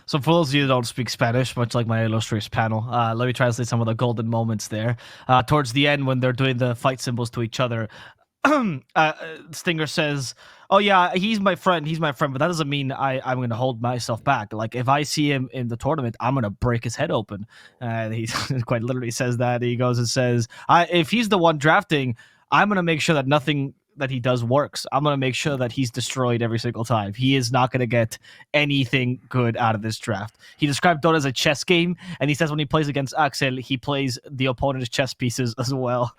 So for those of you who don't speak Spanish, much like my illustrious panel, let me translate some of the golden moments there. Towards the end, when they're doing the fight symbols to each other, Stinger says, "Oh yeah, he's my friend. He's my friend, but that doesn't mean I'm going to hold myself back. Like if I see him in the tournament, I'm going to break his head open." And he quite literally says that. He goes and says, "If he's the one drafting, I'm going to make sure that nothing that he does works. I'm going to make sure that he's destroyed every single time. He is not going to get anything good out of this draft." He described Dota as a chess game, and he says when he plays against Axel, he plays the opponent's chess pieces as well.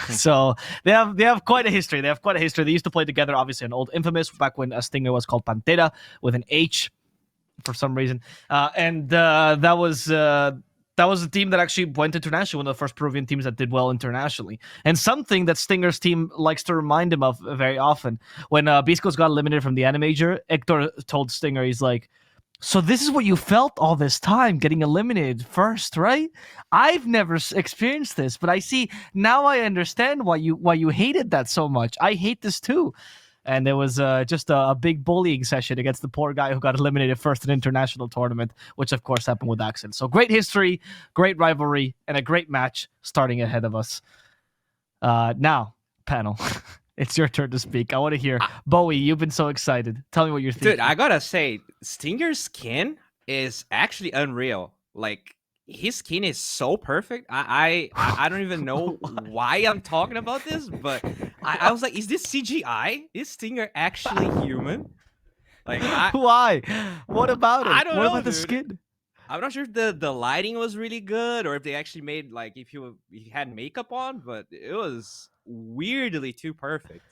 So they have quite a history. They used to play together, obviously, in old Infamous, back when Stinger was called Pantera with an H for some reason. And that was a team that actually went international, one of the first Peruvian teams that did well internationally. And something that Stinger's team likes to remind him of very often. When beastcoast got eliminated from the Animajor, Hector told Stinger, he's like, "So this is what you felt all this time, getting eliminated first, right? I've never experienced this, but I see now. I understand why you hated that so much. I hate this too." And it was just a big bullying session against the poor guy who got eliminated first in international tournament, which of course happened with Axel. So great history, great rivalry, and a great match starting ahead of us. Now, panel, it's your turn to speak. I want to hear. Bowie, you've been so excited. Tell me what you're thinking. Dude, I gotta say, Stinger's skin is actually unreal. Like, his skin is so perfect. I don't even know why I'm talking about this, but I was like, is this CGI? Is Stinger actually human? Like, why? What about it? I don't what know, about the dude. skin? I'm not sure if the lighting was really good or if they actually made, like, if he had makeup on, but it was weirdly too perfect.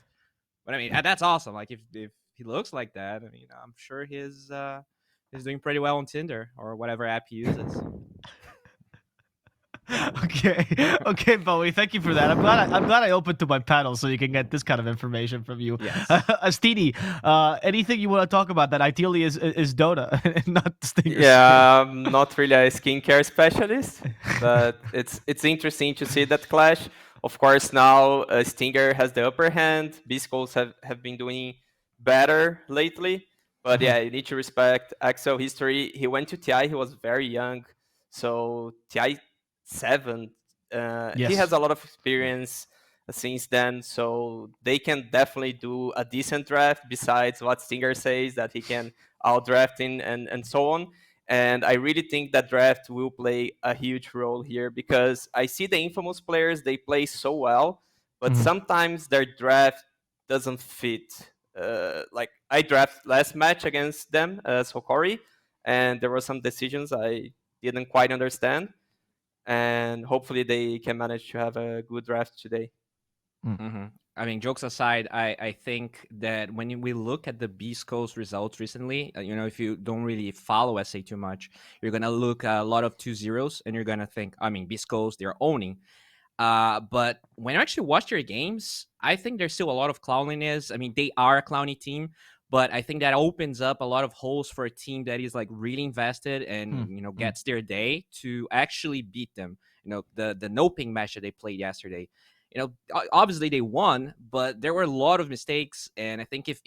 But I mean, that's awesome. Like, if he looks like that, I mean, I'm sure he's doing pretty well on Tinder or whatever app he uses. Okay, Bowie. Thank you for that. I'm glad I opened to my panel so you can get this kind of information from you. Yes. Astini, anything you want to talk about that ideally is Dota, not Stinger? Yeah, I'm not really a skincare specialist, but it's interesting to see that clash. Of course, now Stinger has the upper hand. beastcoast have been doing better lately, but yeah, you need to respect Axel history. He went to TI. He was very young, so TI 7. Yes. He has a lot of experience since then, so they can definitely do a decent draft. Besides what Stinger says that he can out drafting and so on. And I really think that draft will play a huge role here because I see the Infamous players, they play so well, but sometimes their draft doesn't fit. Like I draft last match against them as Hokori, and there were some decisions I didn't quite understand. And hopefully they can manage to have a good draft today. I mean, jokes aside, I think that when we look at the beastcoast results recently, if you don't really follow SA too much, you're going to look at a lot of 2-0s and you're going to think, I mean, beastcoast, they're owning. But when you actually watch their games, I think there's still a lot of clowniness. I mean, they are a clowny team, but I think that opens up a lot of holes for a team that is like really invested and, gets their day to actually beat them. The no ping match that they played yesterday. Obviously they won, but there were a lot of mistakes. And I think if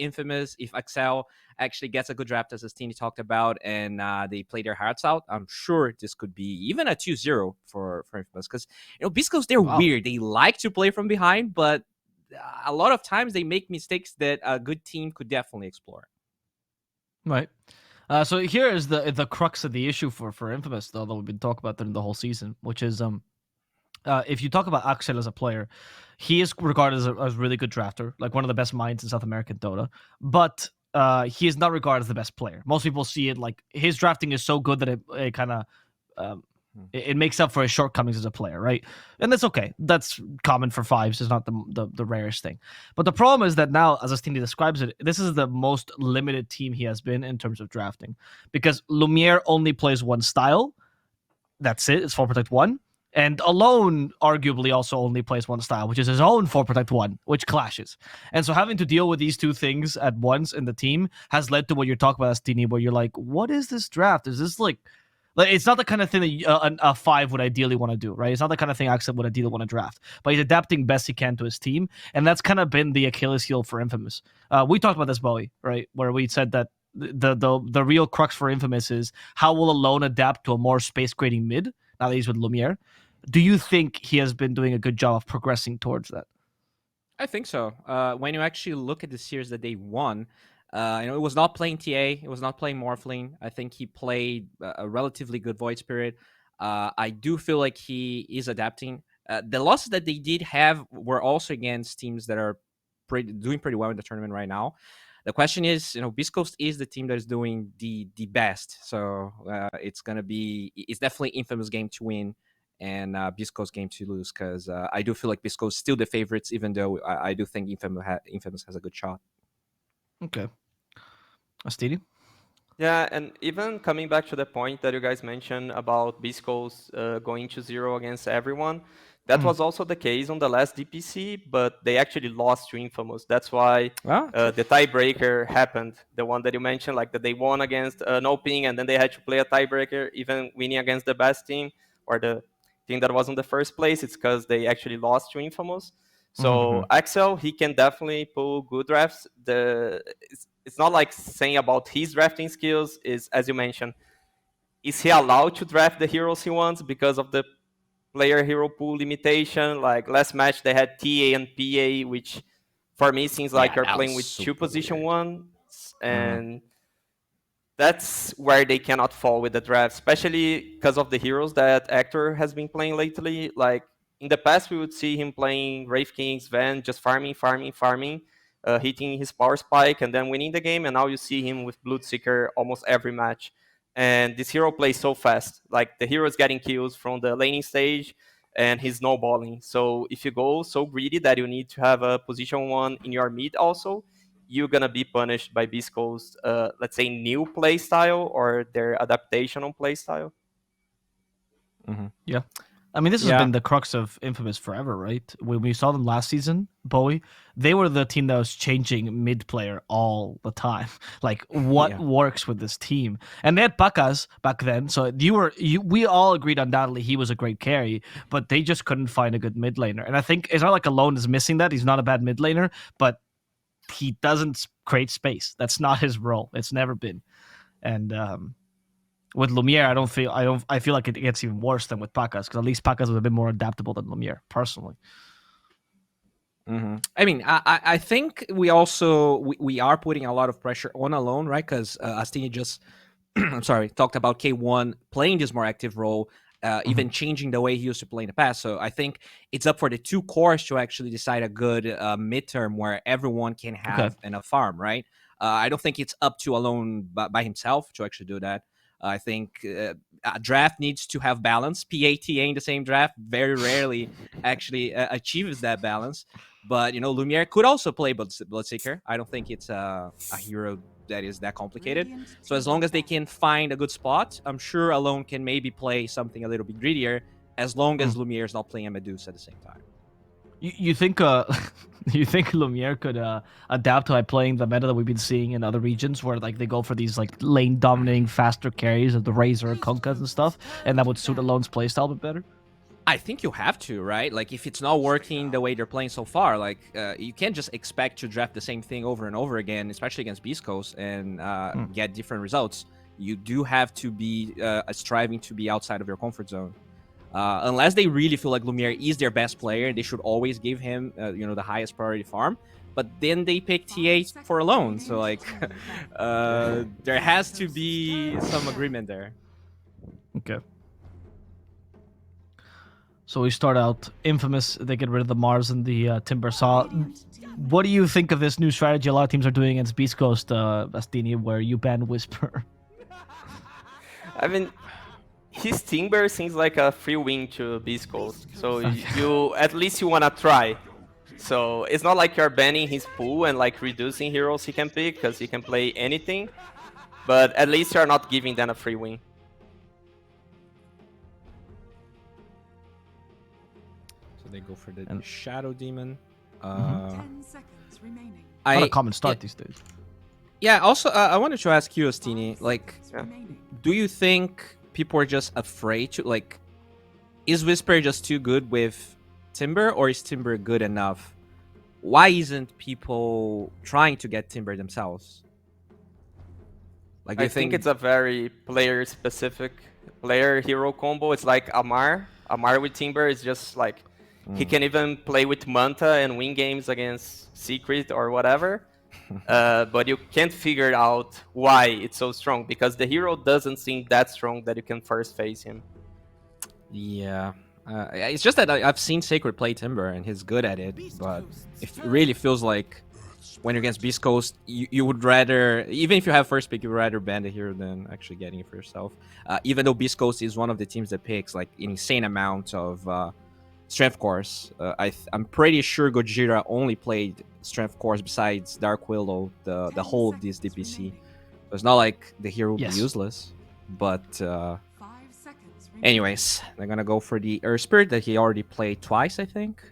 Axel actually gets a good draft, as Astini talked about, and they play their hearts out, I'm sure this could be even a 2-0 for Infamous. Because, beastcoast, they're weird. They like to play from behind, but a lot of times they make mistakes that a good team could definitely explore. Right. So here is the crux of the issue for Infamous, though, that we've been talking about during the whole season, which is if you talk about Axel as a player, he is regarded as a really good drafter, like one of the best minds in South American Dota. But he is not regarded as the best player. Most people see it like his drafting is so good that it kind of it makes up for his shortcomings as a player, right? And that's okay. That's common for fives. It's not the rarest thing. But the problem is that now, as Astini describes it, this is the most limited team he has been in terms of drafting, because Lumiere only plays one style. That's it. It's 4 Protect 1. And Alone arguably also only plays one style, which is his own 4 Protect 1, which clashes. And so having to deal with these two things at once in the team has led to what you're talking about, Astini, where you're like, what is this draft? Is this like it's not the kind of thing that a 5 would ideally want to do, right? It's not the kind of thing Axel would ideally want to draft. But he's adapting best he can to his team, and that's kind of been the Achilles heel for Infamous. We talked about this, Bowie, right? Where we said that the real crux for Infamous is how will Alone adapt to a more space grading mid now that he's with Lumiere. Do you think he has been doing a good job of progressing towards that? I think so. When you actually look at the series that they won, it was not playing TA, it was not playing Morphling. I think he played a relatively good Void Spirit. I do feel like he is adapting. The losses that they did have were also against teams that are doing pretty well in the tournament right now. The question is, Beast Coast is the team that is doing the best. So it's definitely Infamous game to win and Beast Coast game to lose, because I do feel like Beast Coast still the favorites, even though I do think Infamous has a good shot. Okay. Astidi? Yeah, and even coming back to the point that you guys mentioned about Beast Coast going to 0 against everyone, that was also the case on the last DPC, but they actually lost to Infamous. That's why the tiebreaker happened. The one that you mentioned, like that they won against no ping, and then they had to play a tiebreaker, even winning against the best team or the team that was in the first place. It's because they actually lost to Infamous. So Axel, he can definitely pull good drafts. It's not like saying about his drafting skills. Is, as you mentioned, is he allowed to draft the heroes he wants because of the player hero pool limitation? Like last match they had TA and PA, which for me seems like you're playing with two position ones, and that's where they cannot fall with the draft, especially because of the heroes that Actor has been playing lately. Like in the past, we would see him playing Wraith King, Sven, just farming, hitting his power spike and then winning the game. And now you see him with Bloodseeker almost every match. And this hero plays so fast. Like the hero is getting kills from the laning stage and he's snowballing. So if you go so greedy that you need to have a position 1 in your mid also, you're gonna be punished by Beast Coast, let's say, new playstyle or their adaptation on playstyle. Yeah. I mean, this has been the crux of Infamous forever, right? When we saw them last season, Bowie, they were the team that was changing mid player all the time. Like, what works with this team? And they had Pakas back then, so we all agreed undoubtedly he was a great carry, but they just couldn't find a good mid laner. And I think it's not like Alone is missing that. He's not a bad mid laner, but he doesn't create space. That's not his role. It's never been. And with Lumiere, I feel like it gets even worse than with Pakas, because at least Pakas was a bit more adaptable than Lumiere, personally. I mean, I think we also we are putting a lot of pressure on Alone, right? Because Astini just talked about K1 playing this more active role, even changing the way he used to play in the past. So I think it's up for the two cores to actually decide a good midterm where everyone can have enough farm, right? I don't think it's up to Alone by himself to actually do that. I think a draft needs to have balance. PATA in the same draft very rarely actually achieves that balance. But, Lumiere could also play Bloodseeker. I don't think it's a hero that is that complicated. So as long as they can find a good spot, I'm sure Alone can maybe play something a little bit greedier, as long as Lumiere is not playing a Medusa at the same time. You think you think Lumiere could adapt by playing the meta that we've been seeing in other regions, where like they go for these like lane dominating faster carries of the Razor and Konkas and stuff, and that would suit Alone's playstyle a bit better? I think you have to, right? Like, if it's not working the way they're playing so far, like, you can't just expect to draft the same thing over and over again, especially against Beast Coast, and get different results. You do have to be striving to be outside of your comfort zone. Unless they really feel like Lumiere is their best player, they should always give him, the highest priority farm. But then they pick T8 for Alone, so like, there has to be some agreement there. Okay. So we start out Infamous. They get rid of the Mars and the Timber Saw. What do you think of this new strategy a lot of teams are doing against Beast Coast, Bastini, where you ban Whisper? I mean, his Timber seems like a free win to Beast Coast. So you at least you wanna try. So it's not like you're banning his pool and like reducing heroes he can pick, because he can play anything. But at least you're not giving them a free win. They go for the Shadow Demon. 10 seconds remaining. What a common start these days. Yeah, also, I wanted to ask you, Astini, like, do you think people are just afraid to, like, is Whisper just too good with Timber, or is Timber good enough? Why isn't people trying to get Timber themselves? Like, do I you think it's a very player-specific player-hero combo. It's like Amar. Amar with Timber is just like he can even play with Manta and win games against Secret or whatever. But you can't figure out why it's so strong because the hero doesn't seem that strong that you can first face him. Yeah. It's just that I've seen Sacred play Timber and he's good at it, but it really feels like when you're against Beast Coast, you would rather, even if you have first pick, you would rather ban the hero than actually getting it for yourself. Even though Beast Coast is one of the teams that picks like an insane amount of strength cores. I'm pretty sure Gojira only played strength cores besides Dark Willow the whole of this DPC. So it's not like the hero would be useless, but 5 seconds remaining. anyways, they're gonna go for the Earth Spirit that he already played twice, I think.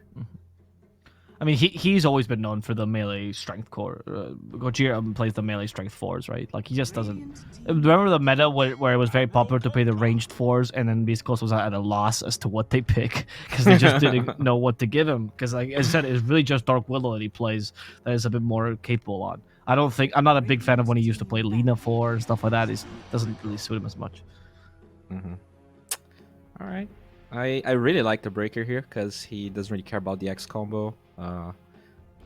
I mean, he's always been known for the melee strength core. Gojira plays the melee strength 4s, right? Like, he just doesn't... Remember the meta where it was very popular to play the ranged 4s, and then Beast Coast was at a loss as to what they pick, because they just didn't know what to give him. Because, like as I said, it's really just Dark Willow that he plays that is a bit more capable on. I'm not a big fan of when he used to play Lina 4 and stuff like that. It doesn't really suit him as much. All right. I really like the Breaker here because he doesn't really care about the X combo.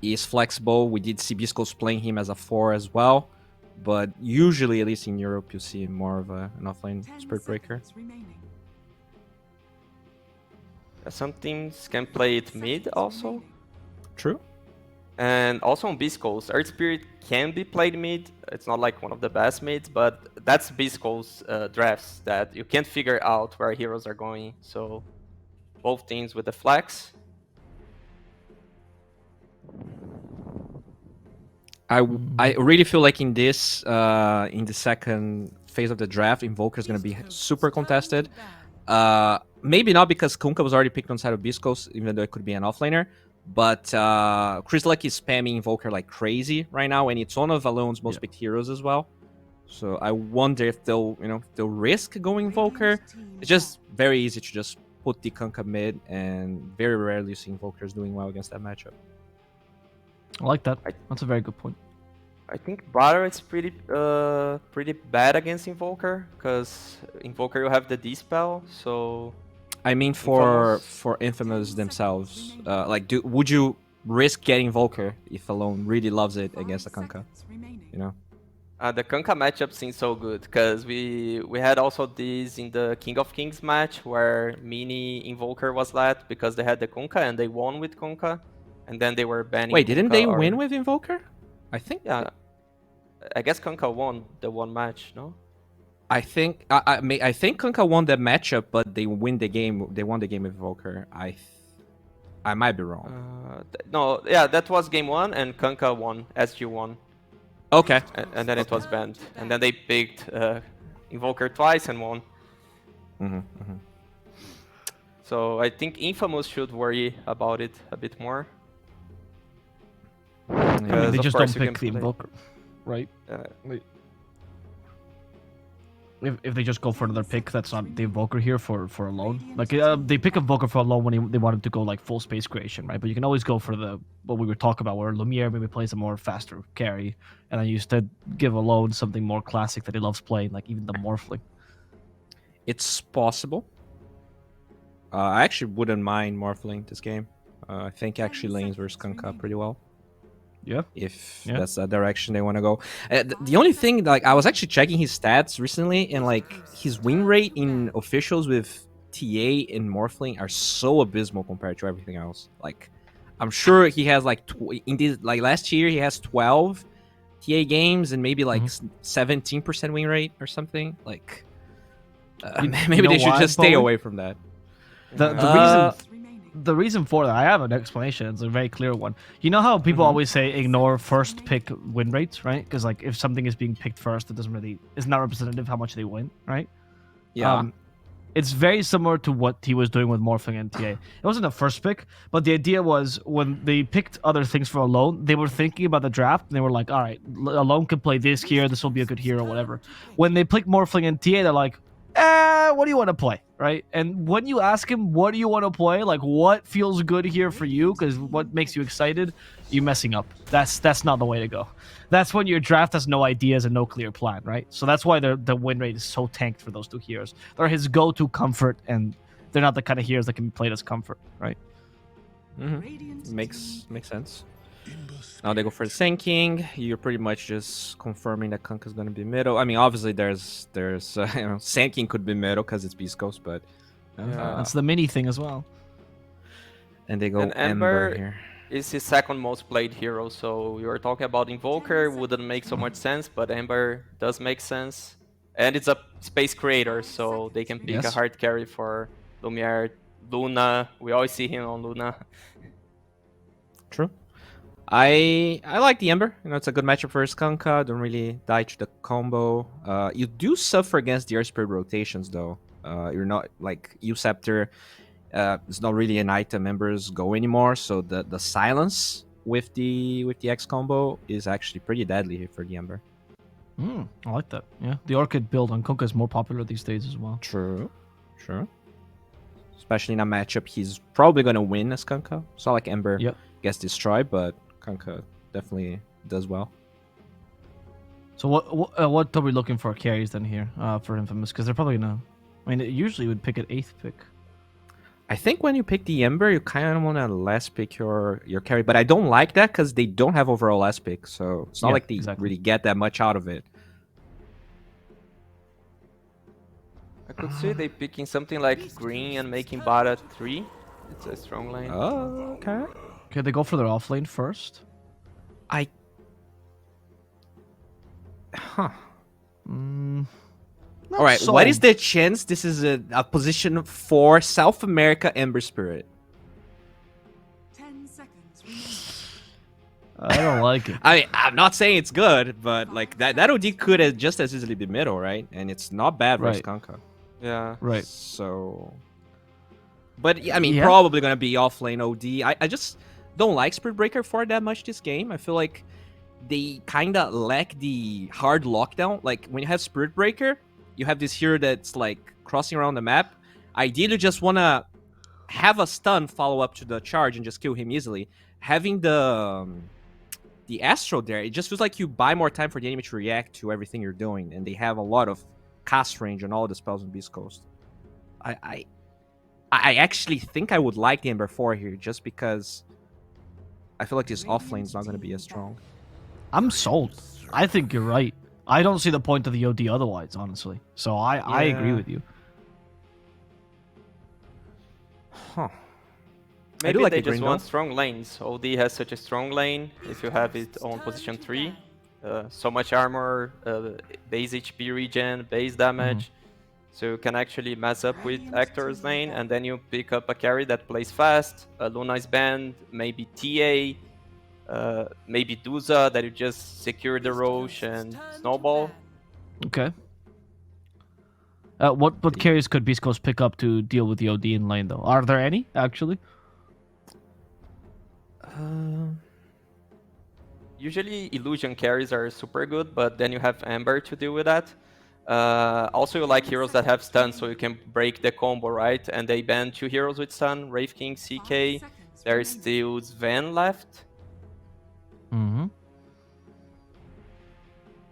He is flexible. We did see Beast Coast playing him as a 4 as well, but usually, at least in Europe, you see more of an offlane 10 Spirit Breaker. seconds remaining. Some teams can play it mid also. True. And also on Beast Coast, Earth Spirit can be played mid. It's not like one of the best mids, but that's Beast Coast drafts that you can't figure out where heroes are going. So both teams with the flex. I really feel like in this in the second phase of the draft, Invoker is going to be super contested. Maybe not because Kunkka was already picked on side of Beast Coast, even though it could be an offlaner. But Chris Luck is spamming Invoker like crazy right now, and it's one of Alone's most picked heroes as well. So I wonder if they'll risk going Invoker. It's just very easy to just put the Kunkka mid, and very rarely you see Invokers doing well against that matchup. I like that. That's a very good point. I think Butter is pretty bad against Invoker because Invoker you have the D-spell, so I mean for Infamous themselves, would you risk getting Invoker if Alone really loves it against a Kunkka? You know? The Kunkka matchup seems so good because we had also this in the King of Kings match where Mini Invoker was let because they had the Kunkka and they won with Kunkka, and then they were banning. Wait, didn't Kunkka they win with Invoker? I think. Yeah, I guess Kunkka won the one match, no? I think Kunkka won that matchup, but they win the game. They won the game with Invoker. I might be wrong. No, yeah, that was game 1 and Kunkka won, SG won. Okay. And then it was banned. And then they picked Invoker twice and won. So I think Infamous should worry about it a bit more. I mean, they of just course don't you pick can the play- Invoker, right? If they just go for another pick, that's not the Invoker here for Alone. Like, they pick Invoker for Alone when they wanted to go like full space creation, right? But you can always go for what we were talking about, where Lumiere maybe plays a more faster carry, and then you instead give Alone something more classic that he loves playing, like even the Morphling. It's possible. I actually wouldn't mind Morphling this game. I think actually lanes versus Kunkka pretty well. Yeah. If that's the direction they want to go. The only thing, like, I was actually checking his stats recently, and like his win rate in officials with TA and Morphling are so abysmal compared to everything else. Like, I'm sure he has like last year he has 12 TA games and maybe like 17% win rate or something. Like, maybe they should just stay away from that. The reason for that, I have an explanation. It's a very clear one. You know how people always say ignore first pick win rates, right? Because like if something is being picked first, it's not representative how much they win, right? Yeah. It's very similar to what he was doing with Morphling and TA. It wasn't a first pick, but the idea was when they picked other things for Alone, they were thinking about the draft, and they were like, all right, Alone can play this here, this will be a good hero, whatever. When they picked Morphling and TA, they're like, what do you want to play, right? And when you ask him, what do you want to play? Like, what feels good here for you? Because what makes you excited? You're messing up. That's not the way to go. That's when your draft has no ideas and no clear plan, right? So that's why the win rate is so tanked for those two heroes. They're his go-to comfort, and they're not the kind of heroes that can be played as comfort, right? Makes sense. Now they go for the Sand You're pretty much just confirming that Kunkka's gonna be middle. I mean, obviously there's Sand King could be middle because it's Beast Coast, but That's the mini thing as well. and they go And Ember Ember here. is his second most played hero, so you were talking about Invoker, wouldn't make so much sense, but Ember does make sense. And it's a space creator, so they can pick a Yes. hard carry for Lumiere, Luna. We always see him on Luna. True. I like the Ember. You know, it's a good matchup for Kunkka. Don't really die to the combo. You do suffer against the Earth Spirit rotations, though. You're not like U-Scepter. It's not really an item members go anymore. So the silence with the X combo is actually pretty deadly here for the Ember. I like that. Yeah, the Orchid build on Kunkka is more popular these days as well. True. Especially in a matchup, he's probably gonna win as Kunkka. It's not like Ember gets destroyed, but Kunkka definitely does well. So what are we looking for carries then here for Infamous? Because they're probably gonna. I mean, it usually would pick at 8th pick. I think when you pick the Ember, you kind of want to last pick your carry, but I don't like that because they don't have overall last pick, so it's not like they really get that much out of it. I could see they picking something like green and making bot at 3. It's a strong lane. Oh, okay. Okay, they go for their off lane first. All right, what is the chance this is a position for South America Ember Spirit? 10 seconds. I don't like it. I mean, I'm not saying it's good, but like that OD could have just as easily be middle, right? And it's not bad versus Kunkka. Yeah. Right. So, but I mean, probably gonna be off lane OD. I just don't like Spirit Breaker for that much this game. I feel like they kind of lack the hard lockdown. Like when you have Spirit Breaker, you have this hero that's like crossing around the map. Ideally, just wanna have a stun follow up to the charge and just kill him easily. Having the Astro there, it just feels like you buy more time for the enemy to react to everything you're doing, and they have a lot of cast range on all the spells on Beast Coast. I actually think I would like the Ember 4 here, just because I feel like this off lane's not going to be as strong. I'm sold. I think you're right. I don't see the point of the OD otherwise, honestly. So I agree with you. Huh. Maybe like they the just green want though. strong lanes. OD has such a strong lane. If you have it on position 3, so much armor, base HP regen, base damage. So you can actually mess up with Hector's lane, and then you pick up a carry that plays fast, a Luna's Band, maybe TA, maybe Duza, that you just secure the Roche and snowball. Okay. What carries could Beast Coast pick up to deal with the OD in lane, though? Are there any, actually? Usually illusion carries are super good, but then you have Ember to deal with that. Also, you like heroes that have stun, so you can break the combo, right? And they ban 2 heroes with stun, Wraith King, CK. There is still Sven left.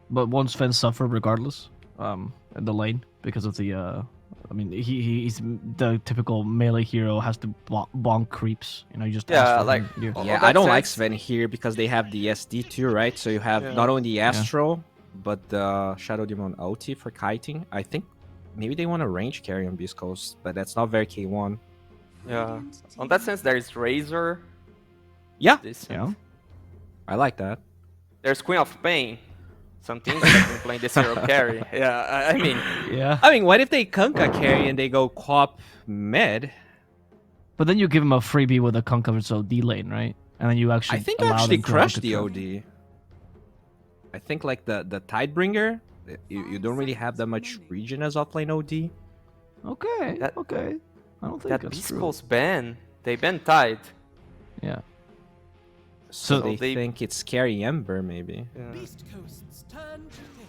But won't Sven suffer regardless in the lane because of the... I mean, he's the typical melee hero, has to bonk creeps. You know, you just Yeah, like... Yeah, I don't like Sven here because they have the SD too, right? So you have not only the Astro, but the Shadow Demon ulti for kiting. I think maybe they want a range carry on Beast Coast, but that's not very K1. Yeah. On that sense, there is Razor. Yeah, Decent. I like that. There's Queen of Pain. Some teams have been playing this hero carry. Yeah, I mean... I mean, what if they Kunkka carry and they go Quap Med? But then you give him a freebie with a Kunkka versus OD lane, right? And then you actually I think you allow actually them to crush have the a OD. I think like the Tidebringer, you don't really have that much regen as offlane OD. Okay, okay. I don't think that that's Beast true. Coast ban, they ban Tide. Yeah. So So they think it's Scary Ember, maybe. Yeah. Beast Coast's turn to pick.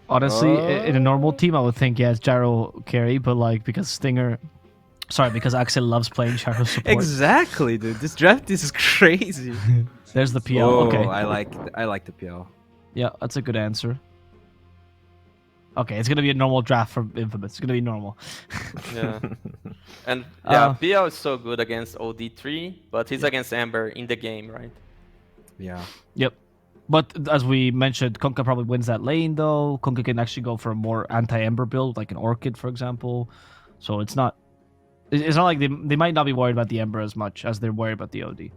Honestly, in a normal team, I would think it's Gyro carry, but like because Axel loves playing Gyro support. Exactly, dude. This draft is crazy. There's the PL. Oh, Okay, I like the PL. yeah, that's a good answer. Okay, it's gonna be a normal draft for Infamous. It's gonna be normal. Yeah. And yeah, Uh, PL is so good against OD3, but he's Yeah. against Ember in the game, right? Yeah. Yep. But as we mentioned, Kunkka probably wins that lane though. Kunkka can actually go for a more anti-Ember build, like an Orchid, for example. So it's not like they might not be worried about the Ember as much as they're worried about the OD.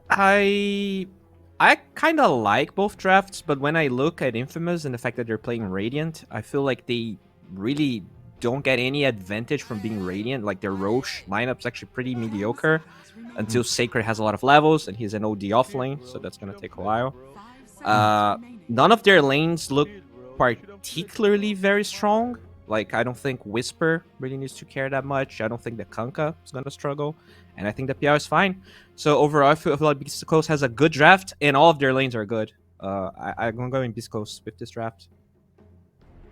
I kind of like both drafts, but when I look at Infamous and the fact that they're playing Radiant, I feel like they really don't get any advantage from being Radiant. Like their Roche lineup's actually pretty mediocre until Sacred has a lot of levels and he's an OD offlane, so that's gonna take a while. None of their lanes look particularly very strong. Like I don't think Whisper really needs to care that much. I don't think the Kunkka is gonna struggle, and I think the PL is fine. So overall, I feel like Beast Coast has a good draft, and all of their lanes are good. I'm gonna go in Beast Coast with this draft.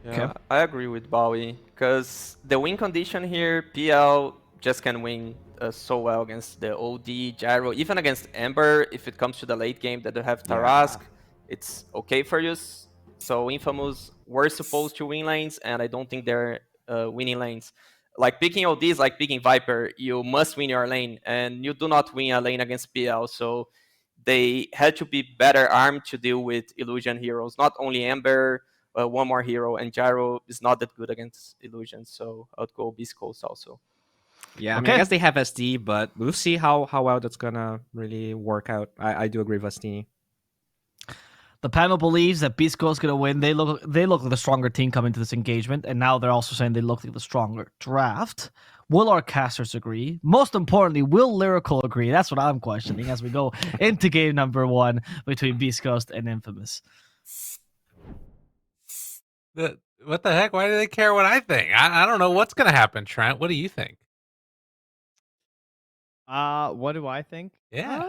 Yeah, Okay. I agree with Bowie because the win condition here, PL just can win so well against the OD, Gyro, even against Ember. If it comes to the late game that they have Tarask, it's okay for you. So Infamous were supposed to win lanes, and I don't think they're winning lanes. Like picking OD is like picking Viper. You must win your lane, and you do not win a lane against PL. So they had to be better armed to deal with Illusion heroes, not only Ember. One more hero, and Gyro is not that good against Illusion, so I would go Beast Coast also. Yeah, I mean, I guess they have SD, but we'll see how well that's gonna really work out. I do agree with Vastini. The panel believes that Beast Coast is gonna win. They look like the stronger team coming to this engagement, and now they're also saying they look like the stronger draft. Will our casters agree? Most importantly, will Lyrical agree? That's what I'm questioning as we go into game number 1 between Beast Coast and Infamous. What the heck? Why do they care what I think? I don't know what's gonna happen, Trent. What do you think? What do I think? Yeah.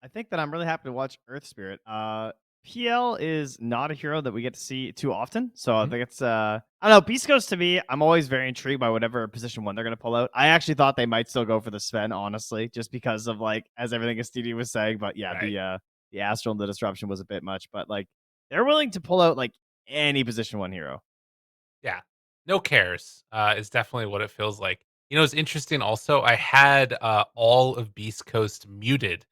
I think that I'm really happy to watch Earth Spirit. PL is not a hero that we get to see too often, so I think it's I don't know. Beast Coast to me, I'm always very intrigued by whatever position 1 they're gonna pull out. I actually thought they might still go for the Sven, honestly, just because of like as everything STD was saying. But yeah, Right. the Astral and the Disruption was a bit much, but like they're willing to pull out like any position 1 hero. Yeah. No cares is definitely what it feels like. You know, it's interesting also, I had all of Beast Coast muted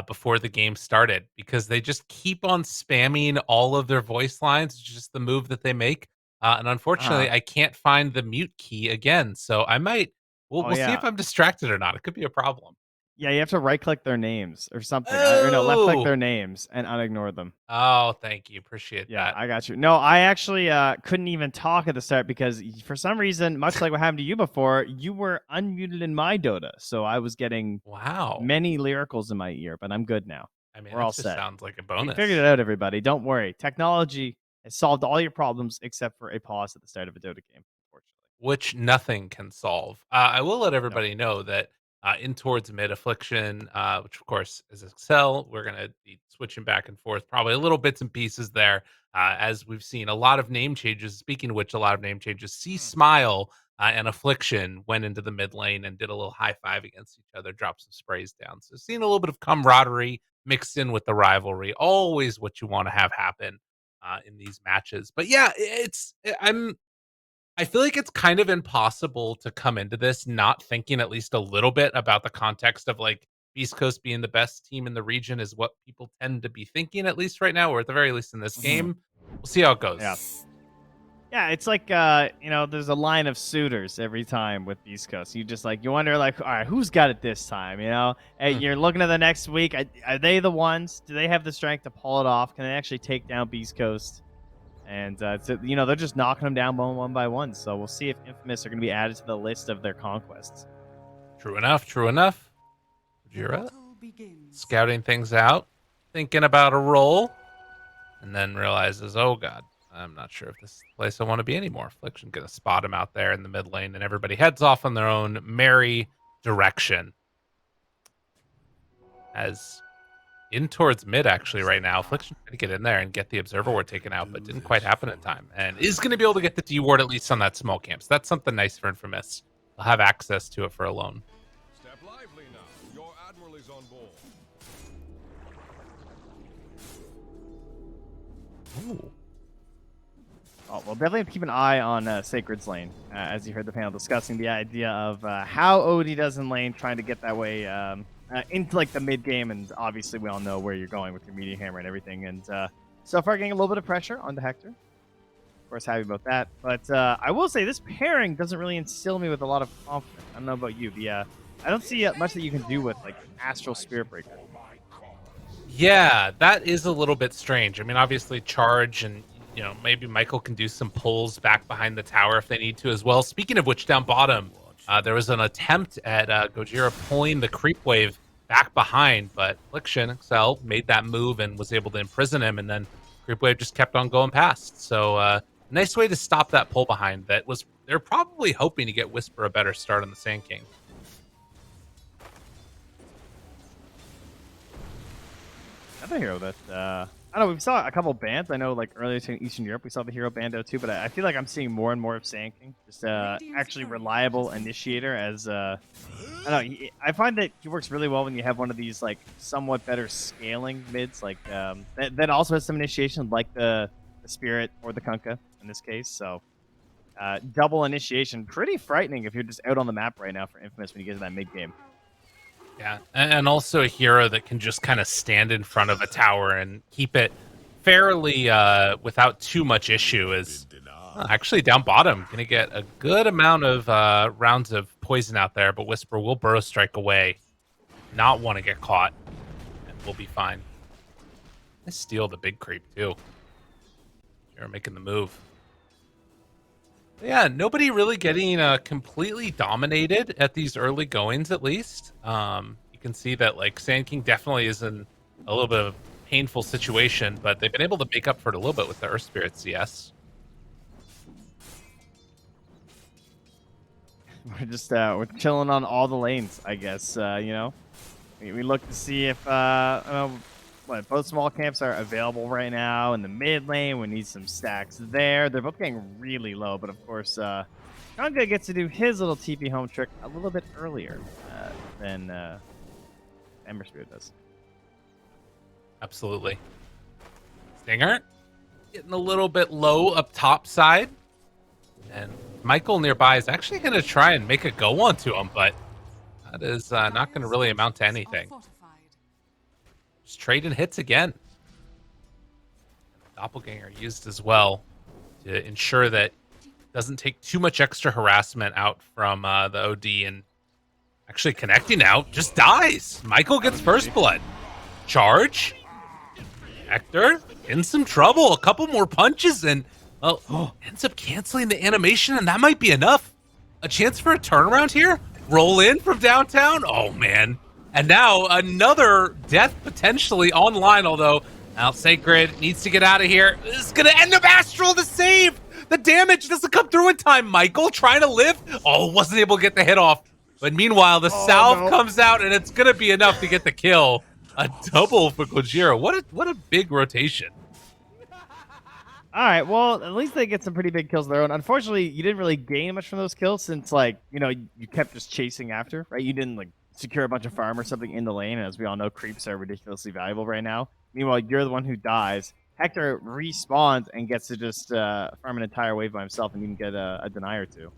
before the game started because they just keep on spamming all of their voice lines. It's just the move that they make. And unfortunately, I can't find the mute key again. So I might, we'll see if I'm distracted or not. It could be a problem. Yeah, you have to right click their names or something. Or no, left click Oh! their names and unignore them. Oh, thank you. Appreciate Yeah, that. I got you. No, I actually couldn't even talk at the start because for some reason, much like what happened to you before, you were unmuted in my Dota. So I was getting Wow. many lyricals in my ear, but I'm good now. I mean, We're that all just set. sounds like a We bonus. figured it out, everybody. Don't worry. Technology has solved all your problems except for a pause at the start of a Dota game, unfortunately. Which nothing can solve. I will let everybody know that in towards mid affliction, which of course is Excel, we're gonna be switching back and forth, probably a little bits and pieces there, as we've seen a lot of name changes. Speaking of which, a lot of name changes. See Smile and Affliction went into the mid lane and did a little high five against each other, dropped some sprays down. So seeing a little bit of camaraderie mixed in with the rivalry, always what you want to have happen in these matches. But yeah, I feel like it's kind of impossible to come into this not thinking at least a little bit about the context of like East Coast being the best team in the region is what people tend to be thinking, at least right now, or at the very least in this game. We'll see how it goes. Yeah. Yeah, it's like there's a line of suitors every time with Beast Coast. You wonder like, all right, who's got it this time? Hey, you're looking at the next week. Are they the ones? Do they have the strength to pull it off? Can they actually take down Beast Coast? And they're just knocking them down one by one. So we'll see if Infamous are going to be added to the list of their conquests. True enough. True enough. Jira scouting things out, thinking about a role, and then realizes, oh god, I'm not sure if this is the place I want to be anymore. Affliction gonna spot him out there in the mid lane, and everybody heads off on their own merry direction. As in towards mid actually right now. Affliction tried to get in there and get the Observer Ward taken out, but didn't quite happen in time. And is going to be able to get the D Ward at least on that small camp. So that's something nice for Infamous. They'll have access to it for a loan. Step lively now. Your admiral is on board. Ooh. Oh, well, definitely have to keep an eye on Sacred's lane, as you heard the panel discussing the idea of how OD does in lane, trying to get that way into like the mid game, and obviously we all know where you're going with your media hammer and everything. And so far, getting a little bit of pressure onto Hector. Of course, happy about that. But I will say this pairing doesn't really instill me with a lot of confidence. I don't know about you. I don't see much that you can do with like Astral Spirit Breaker. Yeah, that is a little bit strange. I mean, obviously charge and, you know, maybe Michael can do some pulls back behind the tower if they need to as well. Speaking of which, down bottom, there was an attempt at Gojira pulling the creep wave back behind, but Affliction Excel made that move and was able to imprison him, and then creep wave just kept on going past. So nice way to stop that pull behind. They're probably hoping to get Whisper a better start on the Sand King. Another hero that I don't know. We saw a couple bans. I know, like earlier in Eastern Europe, we saw the hero bando too. But I feel like I'm seeing more and more of Sand King, just actually reliable initiator. As I don't know, I find that he works really well when you have one of these like somewhat better scaling mids, like that also has some initiation, like the Spirit or the Kunkka in this case. So double initiation, pretty frightening if you're just out on the map right now for Infamous when you get to that mid game. Yeah, and also a hero that can just kind of stand in front of a tower and keep it fairly without too much issue is actually down bottom. Going to get a good amount of rounds of poison out there, but Whisper will burrow strike away. Not want to get caught, and we'll be fine. I steal the big creep, too. You're making the move. Yeah, nobody really getting completely dominated at these early goings, at least. You can see that like Sand King definitely is in a little bit of a painful situation, but they've been able to make up for it a little bit with the Earth Spirit CS. We're just we're chilling on all the lanes, I guess. You know, we look to see if both small camps are available right now. In the mid lane, we need some stacks there. They're both getting really low, but of course, Kunkka gets to do his little TP home trick a little bit earlier than Ember Spirit does. Absolutely. Stinger getting a little bit low up top side, and Michael nearby is actually going to try and make a go onto him, but that is not going to really amount to anything. Just trading hits again. Doppelganger used as well to ensure that doesn't take too much extra harassment out from the OD, and actually connecting out just dies. Michael gets first blood. Charge. Hector in some trouble. A couple more punches and ends up canceling the animation, and that might be enough. A chance for a turnaround here. Roll in from downtown. Oh man. And now another death potentially online, although now Sacred needs to get out of here. This is going to end up Astral to save. The damage doesn't come through in time. Michael trying to live. Oh, wasn't able to get the hit off. But meanwhile, the salve comes out, and it's going to be enough to get the kill. A double for Gojira. What a big rotation. All right, well, at least they get some pretty big kills of their own. Unfortunately, you didn't really gain much from those kills since, like, you know, you kept just chasing after, right? You didn't, like, secure a bunch of farm or something in the lane, and as we all know, creeps are ridiculously valuable right now. Meanwhile, you're the one who dies. Hector respawns and gets to just farm an entire wave by himself and even get a deny or two.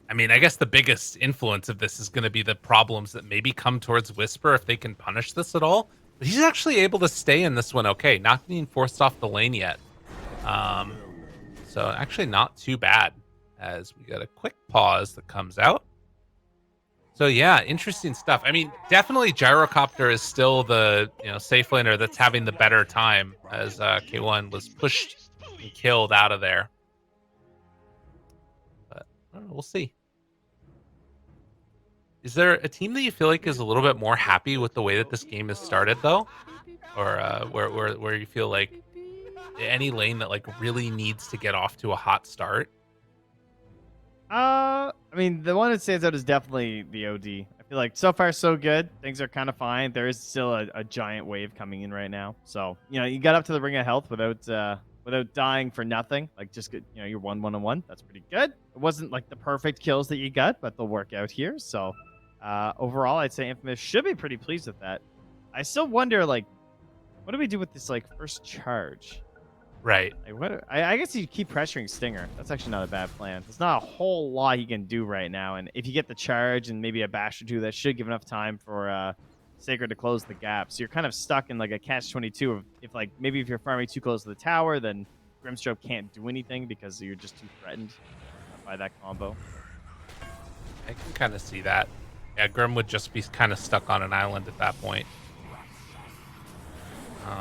I mean, I guess the biggest influence of this is going to be the problems that maybe come towards Whisper if they can punish this at all. But he's actually able to stay in this one okay, not being forced off the lane yet. So actually not too bad, as we got a quick pause that comes out. So yeah, interesting stuff. I mean, definitely Gyrocopter is still the safe laner that's having the better time, as K1 was pushed and killed out of there. But I don't know, we'll see. Is there a team that you feel like is a little bit more happy with the way that this game has started, though, or where you feel like any lane that like really needs to get off to a hot start? I mean, the one that stands out is definitely the OD. I feel feel like so far so good. Things are kind of fine. There is still a giant wave coming in right now. So, you got up to the ring of health without dying for nothing. Like just good, you're 1-1-1. That's pretty good. It wasn't like the perfect kills that you got, but they'll work out here. So, overall, I'd say Infamous should be pretty pleased with that. I still wonder, like, what do we do with this first charge? Right. Like, I guess you keep pressuring Stinger. That's actually not a bad plan. There's not a whole lot he can do right now, and if you get the charge and maybe a bash or two, that should give enough time for Sacred to close the gap. So you're kind of stuck in like a catch-22 of maybe if you're farming too close to the tower, then Grimstroke can't do anything because you're just too threatened by that combo. I can kind of see that. Yeah, Grim would just be kind of stuck on an island at that point.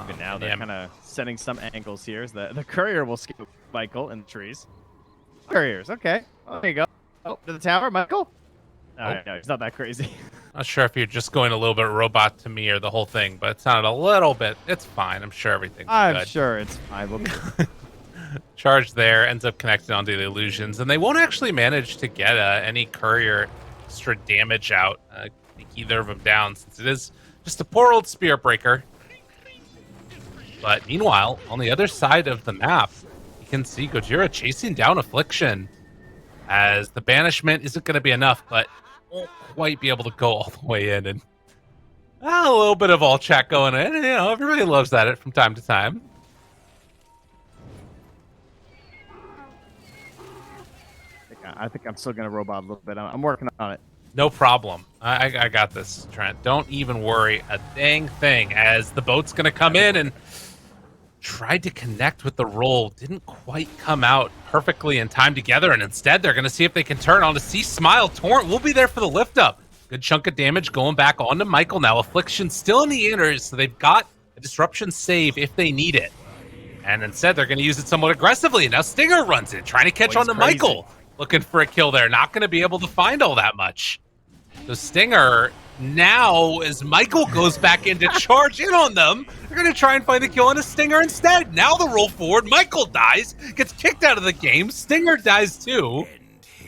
But now they're kind of setting some angles here. The courier will skip Michael in the trees. Couriers, okay. Oh, there you go. Oh, to the tower, Michael. No, it's not that crazy. Not sure if you're just going a little bit robot to me or the whole thing, but it sounded a little bit. It's fine. I'm sure everything's good. I'm sure it's fine. Charge there, ends up connecting onto the illusions, and they won't actually manage to get any courier extra damage out. Take either of them down, since it is just a poor old Spirit Breaker. But meanwhile, on the other side of the map, you can see Gojira chasing down Affliction, as the banishment isn't going to be enough, but won't quite be able to go all the way in. And a little bit of all chat going in. Everybody loves that from time to time. I think I'm still going to robot a little bit. I'm working on it. No problem. I got this, Trent. Don't even worry a dang thing, as the boat's going to come in and tried to connect with the roll. Didn't quite come out perfectly in time together, and instead they're going to see if they can turn on to see Smile. Torrent will be there for the lift up. Good chunk of damage going back onto Michael now. Affliction still in the inners, so they've got a disruption save if they need it. And instead they're going to use it somewhat aggressively. Now Stinger runs in, trying to catch on to Michael. Looking for a kill there. Not going to be able to find all that much. So Stinger, now as Michael goes back in to charge in on them, they're going to try and find the kill on a Stinger instead. Now the roll forward. Michael dies, gets kicked out of the game. Stinger dies too.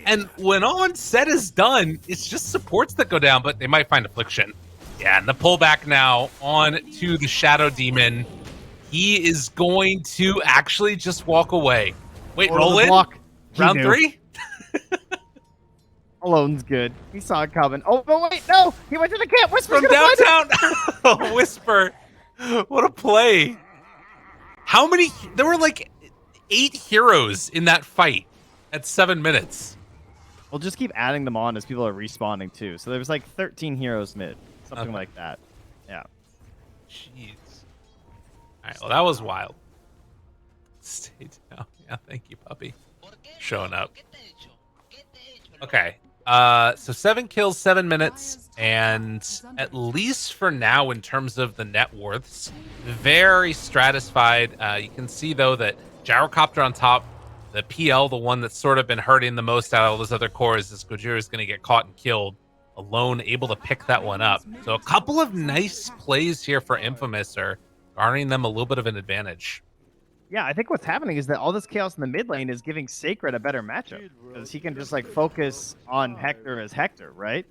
And when all said is done, it's just supports that go down, but they might find Affliction. Yeah, and the pullback now on to the Shadow Demon. He is going to actually just walk away. Wait, roll in? Round 3? Alone's good. He saw it coming. Oh, but wait, no! He went to the camp! Whisper's from downtown! Whisper. What a play. How many? There were like 8 heroes in that fight at 7 minutes. We'll just keep adding them on as people are respawning too. So there was like 13 heroes mid. Something like that. Yeah. Jeez. Alright, well that was wild. Stay down. Yeah, thank you, puppy. Showing up. Okay. So 7 kills, 7 minutes, and at least for now, in terms of the net worths, very stratified. You can see though that Gyrocopter on top, the PL, the one that's sort of been hurting the most out of all those other cores, is Gojira is going to get caught and killed. Alone, able to pick that one up. So a couple of nice plays here for Infamous are garnering them a little bit of an advantage. Yeah, I think what's happening is that all this chaos in the mid lane is giving Sacred a better matchup, because he can just like focus on Hector as Hector, right?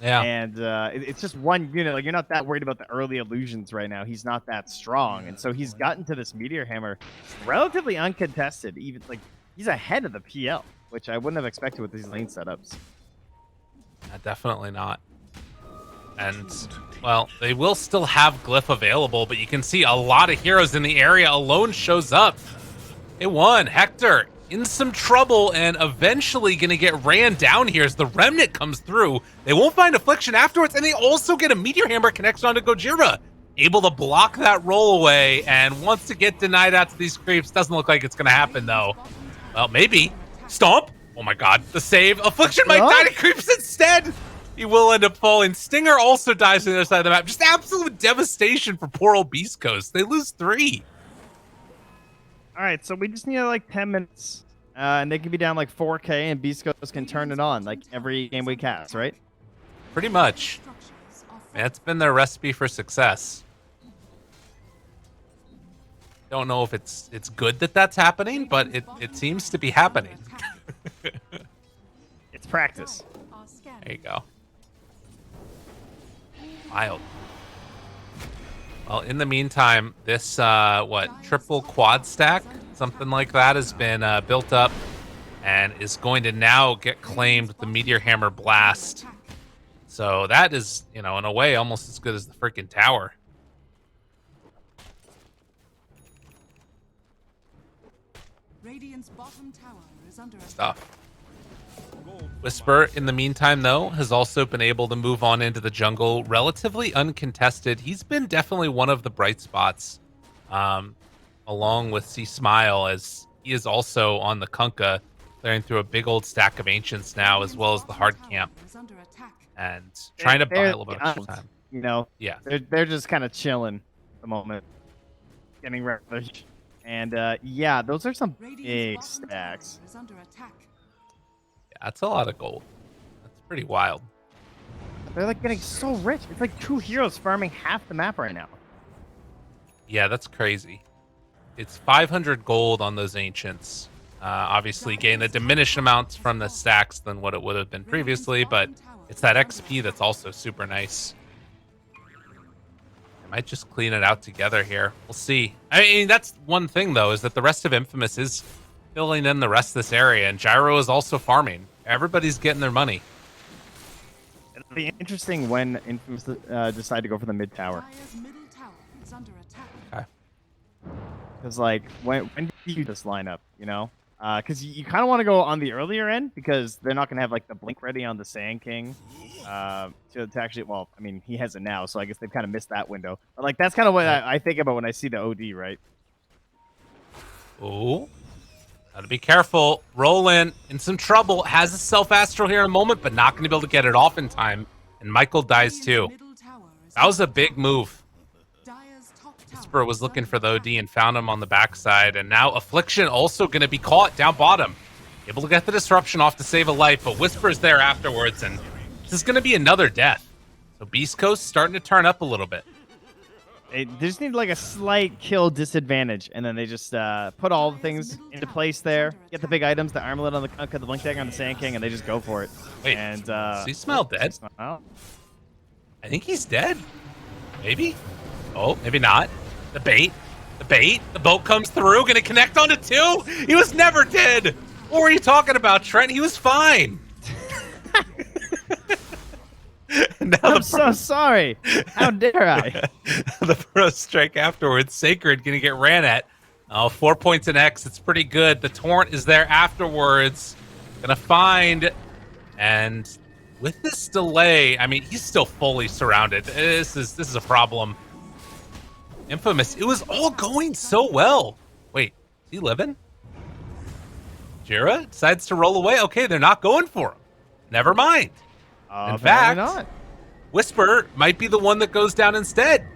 Yeah. And it's just one unit. Like, you're not that worried about the early illusions right now. He's not that strong, and so he's gotten to this Meteor Hammer relatively uncontested. Even like he's ahead of the PL, which I wouldn't have expected with these lane setups. Definitely not. And, well, they will still have Glyph available, but you can see a lot of heroes in the area. Alone shows up. They won. Hector in some trouble and eventually going to get ran down here as the Remnant comes through. They won't find Affliction afterwards, and they also get a Meteor Hammer connection onto Gojira. Able to block that roll away, and wants to get denied out to these creeps. Doesn't look like it's going to happen, though. Well, maybe. Stomp. Oh my god, the save. Affliction might die to creeps instead. He will end up falling. Stinger also dies on the other side of the map. Just absolute devastation for poor old Beast Coast. They lose 3. All right, so we just need like 10 minutes, and they can be down like 4K, and Beast Coast can turn it on like every game we cast, right? Pretty much. That's been their recipe for success. Don't know if it's good that that's happening, but it seems to be happening. It's practice. There you go. Wild. Well, in the meantime, this, triple quad stack, something like that, has been built up and is going to now get claimed with the Meteor Hammer Blast. So that is, in a way, almost as good as the freaking tower. Radiant's bottom tower is under attack. Stuff. Whisper, in the meantime, though, has also been able to move on into the jungle relatively uncontested. He's been definitely one of the bright spots, along with C Smile, as he is also on the Kunkka, clearing through a big old stack of Ancients now, as well as the hard camp, and trying to buy a little bit of extra time. Yeah, they're just kind of chilling at the moment, getting ready. And yeah, those are some big stacks. Yeah, that's a lot of gold. That's pretty wild. They're like getting so rich. It's like 2 heroes farming half the map right now. Yeah, that's crazy. It's 500 gold on those Ancients. Obviously, gain a diminished amount from the stacks than what it would have been previously, but it's that XP that's also super nice. I might just clean it out together here. We'll see. I mean, that's one thing, though, is that the rest of Infamous is filling in the rest of this area, and Gyro is also farming. Everybody's getting their money. It'll be interesting when Infamous decide to go for the mid tower. Okay. Because, like, when do you this lineup, Because you kind of want to go on the earlier end, because they're not going to have, like, the blink ready on the Sand King to actually, well, I mean, he has it now, so I guess they've kind of missed that window. But, like, that's kind of what I think about when I see the OD, right? Ooh. Gotta be careful. Roland in some trouble. Has a self-astral here in a moment, but not going to be able to get it off in time. And Michael dies too. That was a big move. Whisper was looking for the OD and found him on the backside. And now Affliction also going to be caught down bottom. Able to get the disruption off to save a life, but Whisper's there afterwards. And this is going to be another death. So Beast Coast starting to turn up a little bit. They just need like a slight kill disadvantage, and then they just put all the things into place there. Get the big items, the armlet on the Kunkka, the blink dagger on the Sand King, and they just go for it. Wait, and does he smell dead? I think he's dead. Maybe? Oh, maybe not. The bait. The boat comes through, gonna connect onto 2. He was never dead. What were you talking about, Trent? He was fine. I'm so sorry. How dare I? The pro strike afterwards. Sacred gonna get ran at. 4 points in X. It's pretty good. The Torrent is there afterwards. Gonna find. And with this delay, I mean, he's still fully surrounded. This is a problem. Infamous. It was all going so well. Wait, is he living? Jira decides to roll away. Okay, they're not going for him. Never mind. In fact, not. Whisper might be the one that goes down instead.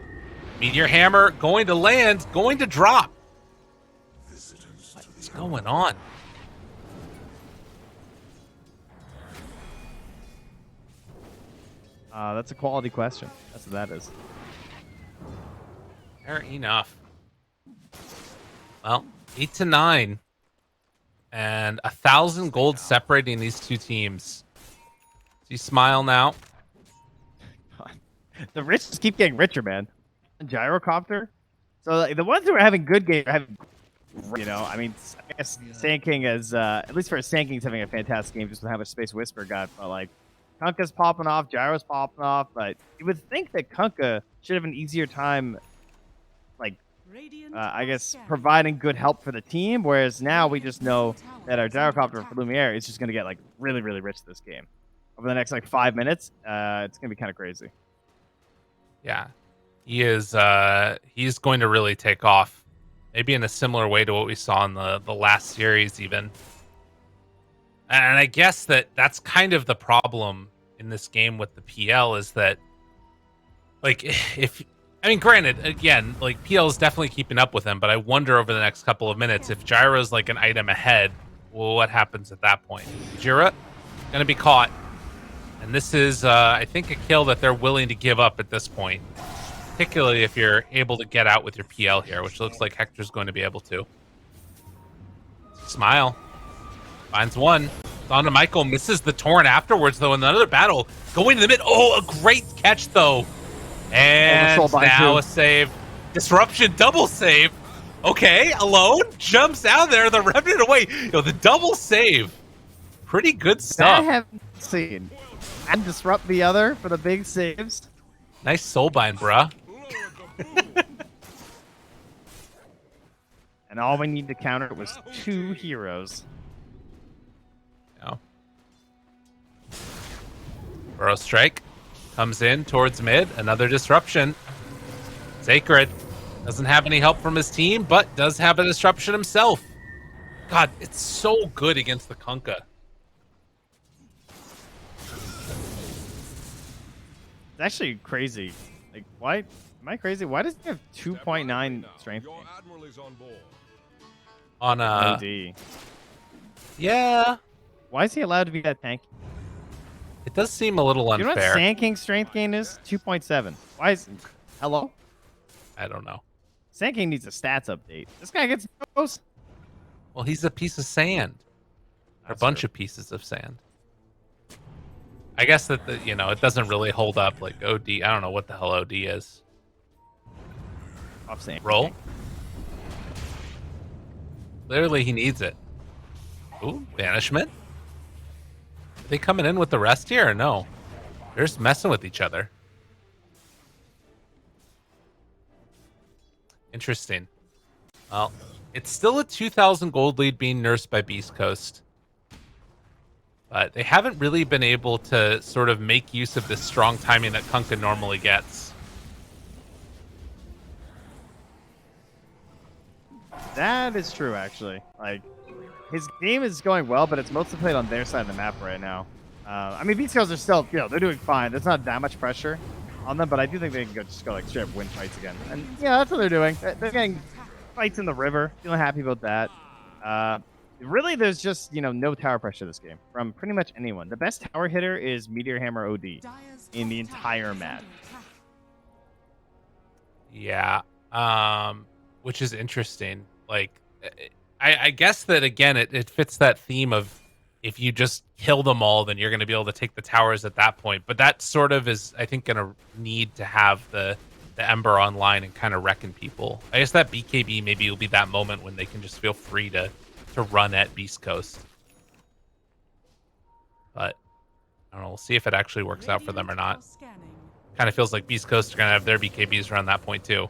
Meteor Hammer going to land, going to drop. What's going on? That's a quality question. That's what that is. Fair enough. Well, 8 to 9. And 1,000 gold separating these two teams. See Smile now. The rich just keep getting richer, man. Gyrocopter. So like, the ones who are having good games are having, I mean, I guess Sand King is, at least for Sand King's having a fantastic game just with how much space Whisper got. But like, Kunkka's popping off, Gyro's popping off. But you would think that Kunkka should have an easier time, like, I guess, providing good help for the team. Whereas now we just know that our Gyrocopter for Lumiere is just going to get like really, really rich this game. Over the next like 5 minutes, it's going to be kind of crazy. Yeah, he is. He's going to really take off, maybe in a similar way to what we saw in the last series, even. And I guess that's kind of the problem in this game with the PL is that, like, granted, again, like PL is definitely keeping up with him, but I wonder over the next couple of minutes if Gyro's like an item ahead, well, what happens at that point? Jira gonna be caught. And this is, I think, a kill that they're willing to give up at this point. Particularly if you're able to get out with your PL here, which looks like Hector's going to be able to. Smile. Finds one. It's on to Michael. Misses the Torrent afterwards, though, in another battle. Going to the mid. Oh, a great catch, though. And soul bind now too. a save. Disruption, double save. Okay, alone, jumps out there, the Revenant away. Yo, the double save. Pretty good That I stuff. haven't seen. And disrupt the other for the big saves. Nice soulbind, bruh. And all we need to counter it was 2 heroes. No. Burrow Strike comes in towards mid. Another disruption. Sacred doesn't have any help from his team, but does have a disruption himself. God, it's so good against the Kunkka. It's actually crazy. Like, why? Am I crazy? Why does he have 2.9 strength? Your admiral is on board. On OD. yeah, Why is he allowed to be that tanky? it does seem a little You know what unfair. Sand King's strength gain is? 2.7. Why is... Hello? I don't know. Sand King needs a stats update. This guy gets close. Well, he's a piece of sand. Or a bunch of pieces of sand. I guess that it doesn't really hold up like OD. I don't know what the hell OD is. Off Sand Roll. King. Clearly he needs it. Ooh, banishment. Are they coming in with the rest here or no? They're just messing with each other. Interesting. Well, it's still a 2,000 gold lead being nursed by Beast Coast. But they haven't really been able to sort of make use of this strong timing that Kunkka normally gets. That is true, actually. Like, his game is going well, but it's mostly played on their side of the map right now. I mean, Beast Coast are still, they're doing fine. There's not that much pressure on them, but I do think they can just go like straight up win fights again. And yeah, that's what they're doing. They're getting fights in the river. Feeling happy about that. Really, there's just no tower pressure this game from pretty much anyone. The best tower hitter is Meteor Hammer OD in the entire map. Yeah. Which is interesting. Like, I guess that, again, it fits that theme of if you just kill them all, then you're going to be able to take the towers at that point. But that sort of is, I think, going to need to have the Ember online and kind of reckon people. I guess that BKB maybe will be that moment when they can just feel free to run at Beast Coast. But I don't know. We'll see if it actually works out for them or not. Kind of feels like Beast Coast are going to have their BKBs around that point too.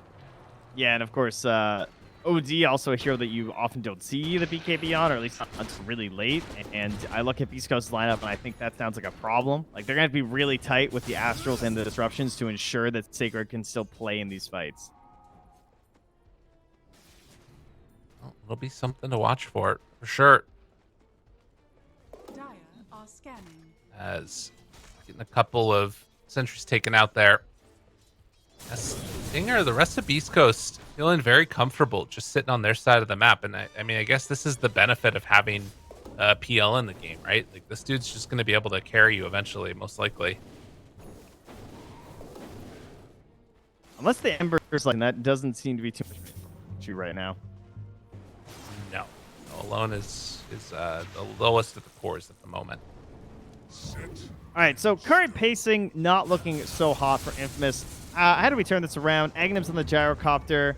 Yeah, and of course, OD also a hero that you often don't see the BKB on, or at least not until really late. And I look at Beast Coast's lineup, and I think that sounds like a problem. Like, they're going to be really tight with the Astrals and the Disruptions to ensure that Sacred can still play in these fights. Well, it'll be something to watch for sure. Dire are scanning. As getting a couple of sentries taken out there. As Stinger, the rest of Beast Coast feeling very comfortable just sitting on their side of the map. And I mean, I guess this is the benefit of having PL in the game, right? Like, this dude's just going to be able to carry you eventually, most likely. Unless the Ember's like that, doesn't seem to be too much of an issue right now. No. Alone is the lowest of the cores at the moment. All right, so current pacing not looking so hot for Infamous. How do we turn this around? Agnum's on the gyrocopter.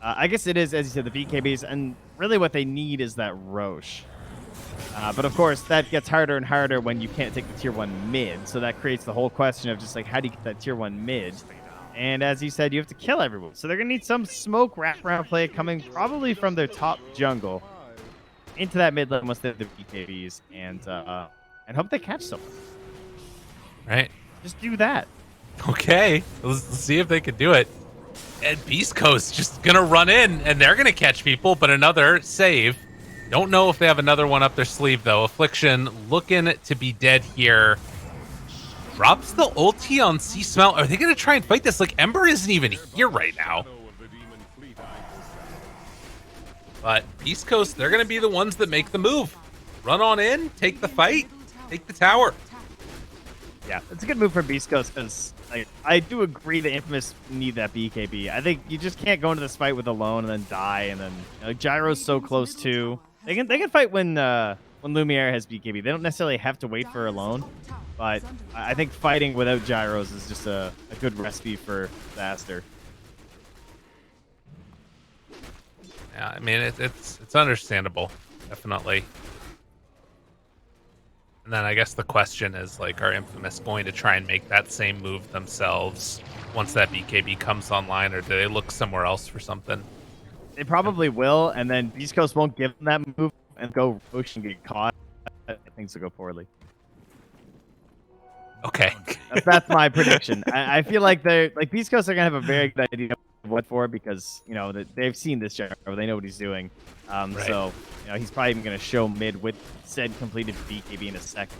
I guess it is, as you said, the BKBs, and really what they need is that Roche. But of course, that gets harder and harder when you can't take the tier 1 mid, so that creates the whole question of just like, how do you get that tier 1 mid? And as you said, you have to kill everyone. So they're going to need some smoke wraparound play coming probably from their top jungle into that mid lane once they have the BKBs, and hope they catch someone. Right? Just do that. Okay, let's see if they can do it. And Beast Coast just gonna run in, and they're gonna catch people, but another save. Don't know if they have another one up their sleeve, though. Affliction looking to be dead here. Drops the ulti on Sea Smell. Are they gonna try and fight this? Like, Ember isn't even here right now. But Beast Coast, they're gonna be the ones that make the move. Run on in, take the fight, take the tower. Yeah, it's a good move from Beast Coast because I do agree that Infamous need that BKB. I think you just can't go into this fight with alone and then die, and then Gyro's so close too. They can fight when when Lumiere has BKB. They don't necessarily have to wait for her alone, but I think fighting without gyros is just a good recipe for disaster. Yeah, I mean it's understandable, definitely. And then I guess the question is, like, are Infamous going to try and make that same move themselves once that BKB comes online, or do they look somewhere else for something? They probably will, and then Beast Coast won't give them that move and go Roche and get caught. Things will go poorly. Okay. That's my prediction. I feel like Beast Coast are gonna have a very good idea of what for, because they've seen this gyro, they know what he's doing. Right. So he's probably even gonna show mid with said completed BKB in a second.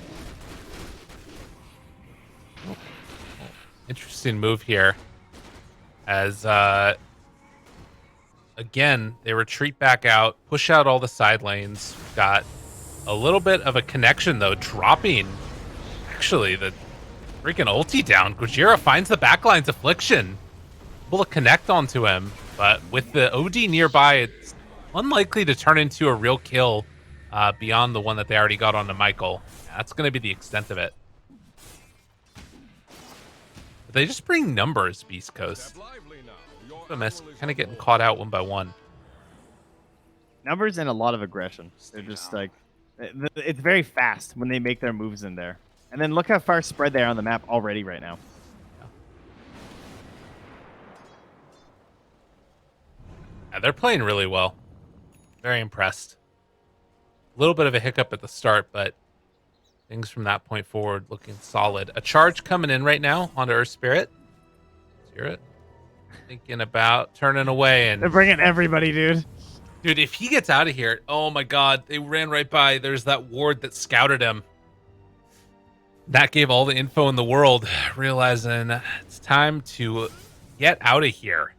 Interesting move here, as again they retreat back out, push out all the side lanes. Got a little bit of a connection though, dropping actually the freaking ulti down. Gojira finds the backline's Affliction, able to connect onto him, but with the OD nearby, it's unlikely to turn into a real kill beyond the one that they already got onto Michael. That's going to be the extent of it. But they just bring numbers, Beast Coast. Infamous kind of getting caught out one by one. Numbers and a lot of aggression. They're just like, it's very fast when they make their moves in there. And then look how far spread they are on the map already right now. Yeah, they're playing really well. Very impressed. A little bit of a hiccup at the start, but things from that point forward looking solid. A charge coming in right now onto Earth Spirit. Spirit thinking about turning away, and they're bringing everybody, dude. Dude, if he gets out of here, oh my god, they ran right by. There's that ward that scouted him. That gave all the info in the world, realizing it's time to get out of here.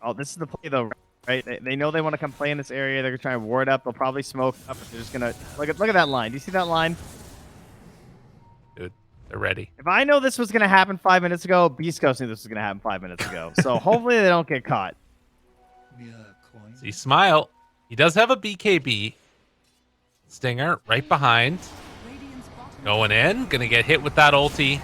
Oh, this is the play though, right? They know they want to come play in this area. They're gonna try and ward up. They'll probably smoke up. They're just gonna look at that line. Do you see that line? Dude, they're ready. If I know this was gonna happen 5 minutes ago, Beast Coast knew this was gonna happen 5 minutes ago. So hopefully they don't get caught. See, Smile. He does have a BKB. Stinger right behind. Going in. Gonna get hit with that ulti.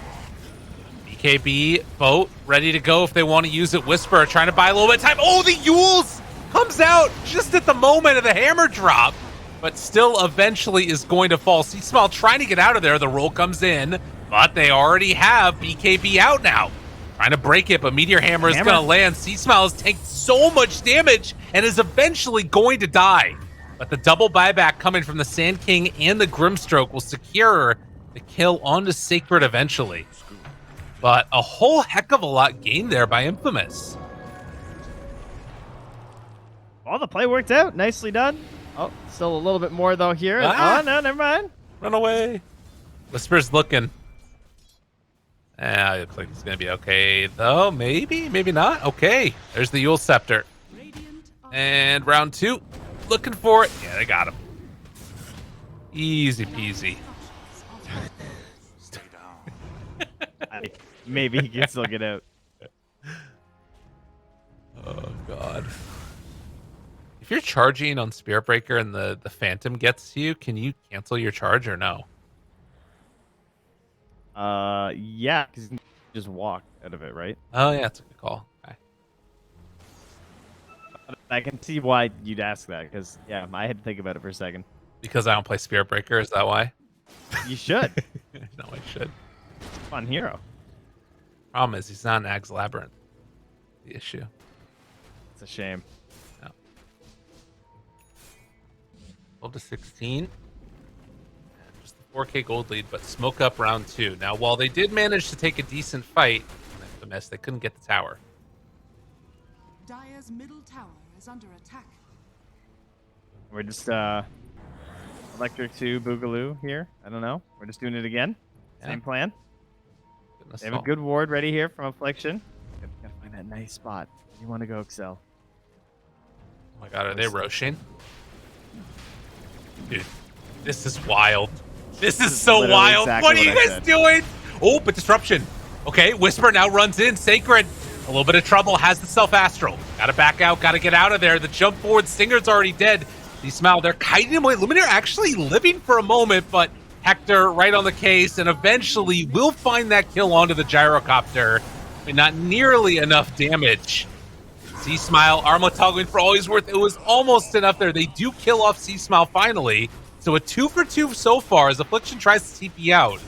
BKB, boat, ready to go if they want to use it. Whisper trying to buy a little bit of time. Oh, the Epulze comes out just at the moment of the hammer drop, but still eventually is going to fall. See Smile trying to get out of there. The roll comes in, but they already have BKB out now. Trying to break it, but Meteor Hammer is going to land. C-Smile has tanked so much damage and is eventually going to die. But the double buyback coming from the Sand King and the Grimstroke will secure the kill onto Sacred eventually. But a whole heck of a lot gained there by Infamous. All the play worked out. Nicely done. Oh, still a little bit more though here. Oh, no, never mind. Run away. Whisper's looking. Looks like it's going to be okay, though. Maybe, maybe not. Okay, there's the Yule Scepter. And round 2. Looking for it. Yeah, they got him. Easy peasy. Maybe he can still get out. Oh, God. If you're charging on Spirit Breaker and the Phantom gets to you, can you cancel your charge or no? Yeah, because you can just walk out of it, right? Oh, yeah, that's a good call. Okay. I can see why you'd ask that, because, yeah, I had to think about it for a second. Because I don't play Spirit Breaker, is that why? You should. No, I should. Fun hero. Problem is, he's not an Ag's Labyrinth. The issue. It's a shame. No. 12 to 16. Just the 4K gold lead, but smoke up round 2. Now, while they did manage to take a decent fight, Infamous, they couldn't get the tower. Dire's middle tower is under attack. We're just Electric 2 Boogaloo here. I don't know. We're just doing it again. Yeah. Same plan. Goodness They have a good ward ready here from Affliction. Gotta find that nice spot. You want to go Excel. Oh my god, are they roshing? Dude, this is wild. This is so literally wild. exactly What are you what I guys said. doing? Oh, but disruption. Okay, Whisper now runs in. Sacred, a little bit of trouble, has the self-astral. Gotta back out, gotta get out of there. The jump forward, Stinger's already dead. See Smile, they're kiting him away. Luminaire actually living for a moment, but Hector right on the case, and eventually will find that kill onto the gyrocopter, but not nearly enough damage. See Smile, Arma toggling for all he's worth. It was almost enough there. They do kill off See Smile finally. So a 2 for 2 so far as Affliction tries to TP out,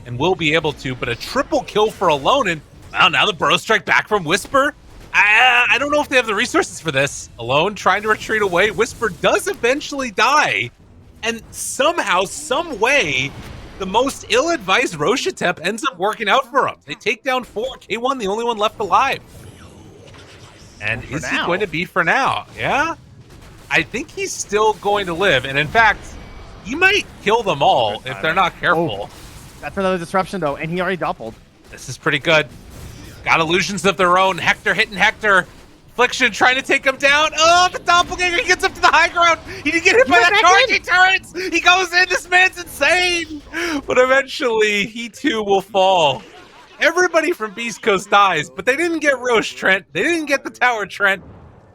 and will be able to, but a triple kill for Alone, and wow, now the Burrow Strike back from Whisper. I don't know if they have the resources for this. Alone trying to retreat away. Whisper does eventually die, and somehow, some way, the most ill-advised Roche attempt ends up working out for him. They take down 4. K1, the only one left alive. And is he going to be for now? Yeah? I think he's still going to live, and in fact, he might kill them all if they're not careful. That's another disruption, though, and he already doubled. This is pretty good. Got illusions of their own. Hector hitting Hector. Affliction trying to take him down. Oh, the doppelganger gets up to the high ground. He didn't get hit by that charging turrets. He goes in. This man's insane. But eventually, he too will fall. Everybody from Beast Coast dies, but they didn't get Roche, Trent. They didn't get the tower, Trent.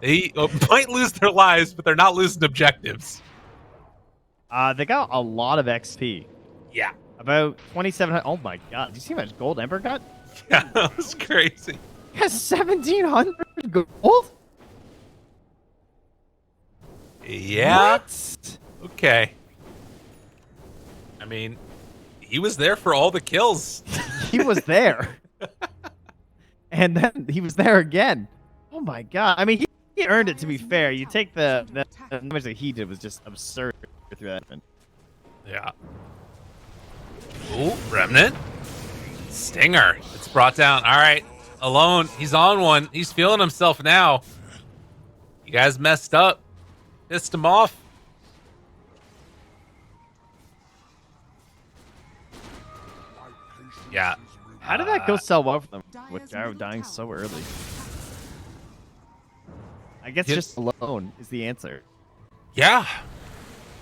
They might lose their lives, but they're not losing objectives. They got a lot of XP. Yeah. About 2,700. Oh my god. Did you see how much gold Ember got? Yeah, that was crazy. He has 1,700 gold? Yeah. What? Okay. I mean, he was there for all the kills. He was there. And then he was there again. Oh my god. I mean, he earned it, to be fair. You take the damage that he did was just absurd through that. Yeah. Ooh, Remnant. Stinger. It's brought down. All right. Alone. He's on one. He's feeling himself now. You guys messed up. Pissed him off. Yeah. How did that go so well for them with Gyro dying so early? I guess just Alone is the answer. Yeah.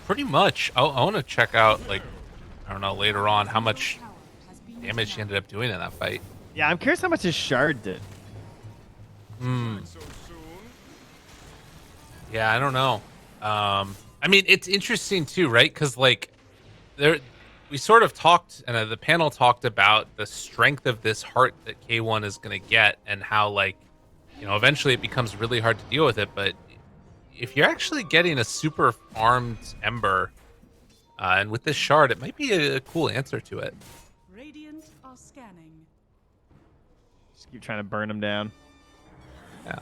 Pretty much. I want to check out, like, I don't know, later on how much damage he ended up doing in that fight. Yeah, I'm curious how much his shard did. Yeah, I don't know. I mean, it's interesting too, right? Because like, we sort of talked, and the panel talked about the strength of this heart that K1 is going to get, and how, like, you know, eventually it becomes really hard to deal with it. But if you're actually getting a super farmed Ember, and with this shard, it might be a cool answer to it. Radiant are scanning. Just keep trying to burn him down. Yeah.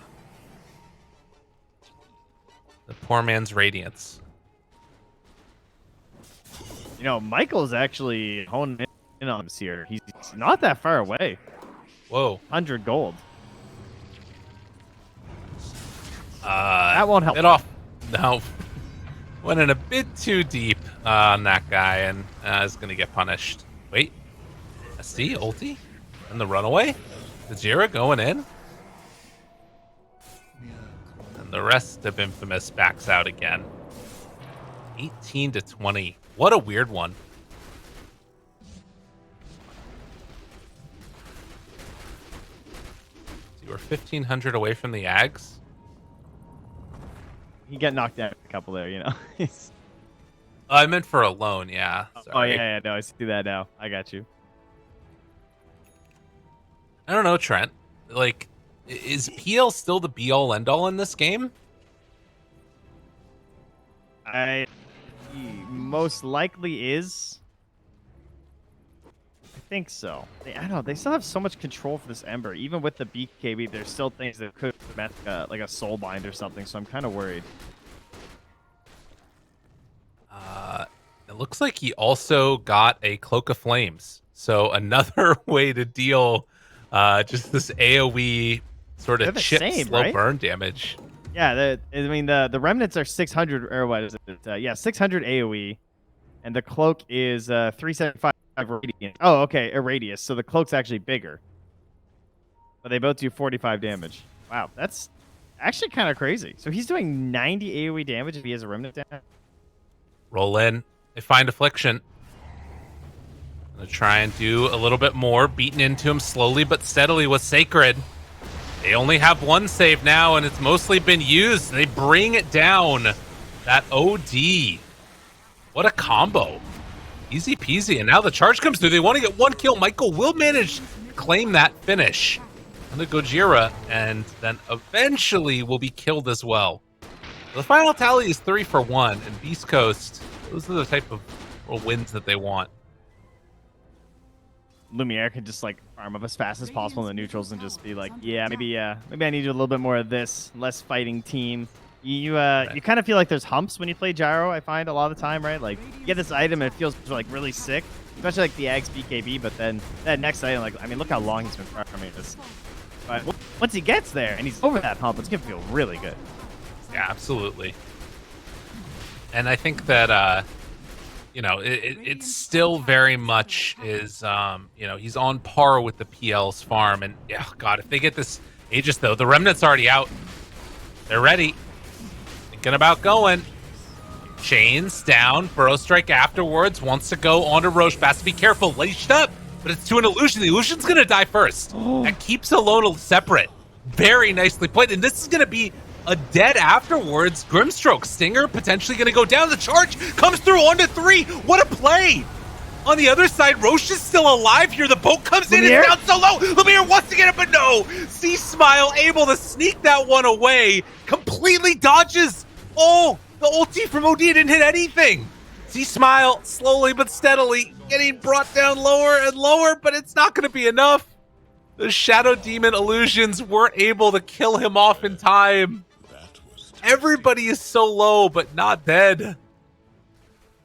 The poor man's radiance. You know, Michael's actually honing in on this here. He's not that far away. Whoa. 100 gold. That won't help. Bit off. No. Went in a bit too deep on that guy, and is going to get punished. Wait. SD, ulti? And the runaway? The Jira going in? And the rest of Infamous backs out again. 18 to 20. What a weird one. So you were 1,500 away from the Ags? He got knocked out a couple there, you know. I meant for Alone, yeah. Oh, Sorry. yeah, no, I see that now. I got you. I don't know, Trent. Like, is PL still the be-all, end-all in this game? He most likely is. I think so. I don't know. They still have so much control for this Ember. Even with the BKB, there's still things that could mess like a soul bind or something. So I'm kind of worried. It looks like he also got a Cloak of Flames. So another way to deal just this AoE sort of chip slow right? burn damage. Yeah, the remnants are 600 or what is it? Yeah, 600 AoE, and the cloak is 375 radiant. Oh, okay, a radius. So the cloak's actually bigger, but they both do 45 damage. Wow, that's actually kind of crazy. So he's doing 90 AoE damage if he has a remnant down. Roll in. They find Affliction. Gonna try and do a little bit more, beating into him slowly but steadily with Sacred. They only have one save now, and it's mostly been used. They bring it down. That OD. What a combo. Easy peasy. And now the charge comes through. They want to get one kill. Michael will manage to claim that finish on the Gojira, and then eventually will be killed as well. The final tally is 3 for 1, and Beast Coast, those are the type of wins that they want. Lumiere can just like farm up as fast as possible in the neutrals and just be like, yeah, maybe I need a little bit more of this, less fighting team. You kind of feel like there's humps when you play Gyro, I find a lot of the time, right? Like you get this item and it feels like really sick, especially like the Ags BKB, but then that next item, like, I mean, look how long he's been farming this. But once he gets there and he's over that hump, it's gonna feel really good. Yeah, absolutely. And I think that you know, it still very much is, you know, he's on par with the PL's farm. And, yeah, God, if they get this Aegis, though, the Remnant's already out. They're ready. Thinking about going. Chains down. Burrow Strike afterwards. Wants to go onto Roche. Has to be careful. Leashed up. But it's to an Illusion. The Illusion's going to die first. That keeps Alone separate. Very nicely played. And this is going to be a dead afterwards. Grimstroke. Stinger potentially going to go down. The charge comes through onto 3. What a play! On the other side, Roche is still alive here. The boat comes in. It's down so low. Lumiere wants to get it, but no. C-Smile able to sneak that one away. Completely dodges. Oh, the ulti from OD didn't hit anything. C-Smile slowly but steadily getting brought down lower and lower, but it's not going to be enough. The Shadow Demon illusions weren't able to kill him off in time. Everybody is so low, but not dead.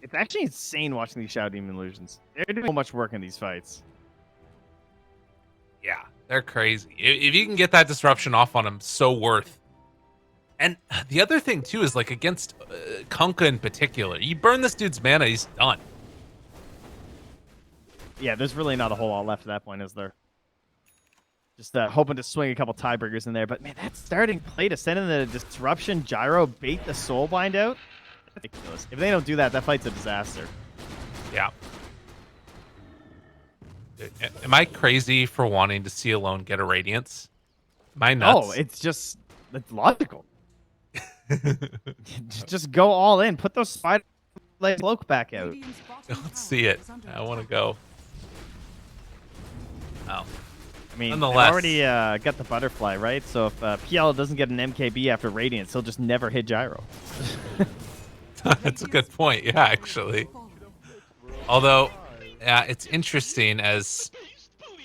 It's actually insane watching these Shadow Demon illusions. They're doing so much work in these fights. Yeah, they're crazy. If you can get that disruption off on him, so worth. And the other thing, too, is like against Kunkka in particular. You burn this dude's mana, he's done. Yeah, there's really not a whole lot left at that point, is there? Just hoping to swing a couple tiebreakers in there. But, man, that starting play to send in the disruption, Gyro, bait the Soulbind out. Ridiculous. If they don't do that, that fight's a disaster. Yeah. Am I crazy for wanting to see Alone get a Radiance? Am I nuts? Oh, it's logical. just go all in. Put those spider leg cloak back out. Let's see it. I want to go. Oh. I mean, Nonetheless. they've already got the butterfly, right? So if PL doesn't get an MKB after Radiance, he'll just never hit Gyro. That's a good point. Yeah, actually. Although, it's interesting as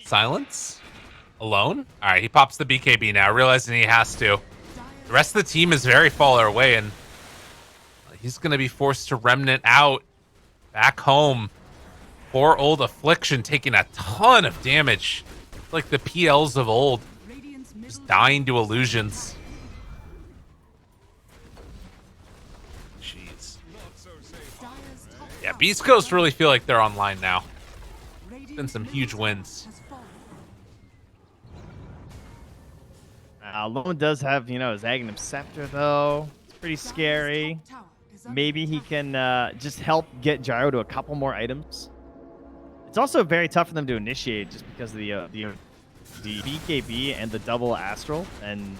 Silence Alone. All right, he pops the BKB now, realizing he has to. The rest of the team is very far away, and he's going to be forced to Remnant out back home. Poor old Affliction taking a ton of damage. Like the PLs of old, just dying to illusions. Jeez. Yeah, Beast Coast really feel like they're online now. Been some huge wins. Alone does have, his Aghanim Scepter, though. It's pretty scary. Maybe he can just help get Gyro to a couple more items. It's also very tough for them to initiate just because of the BKB and the double Astral, and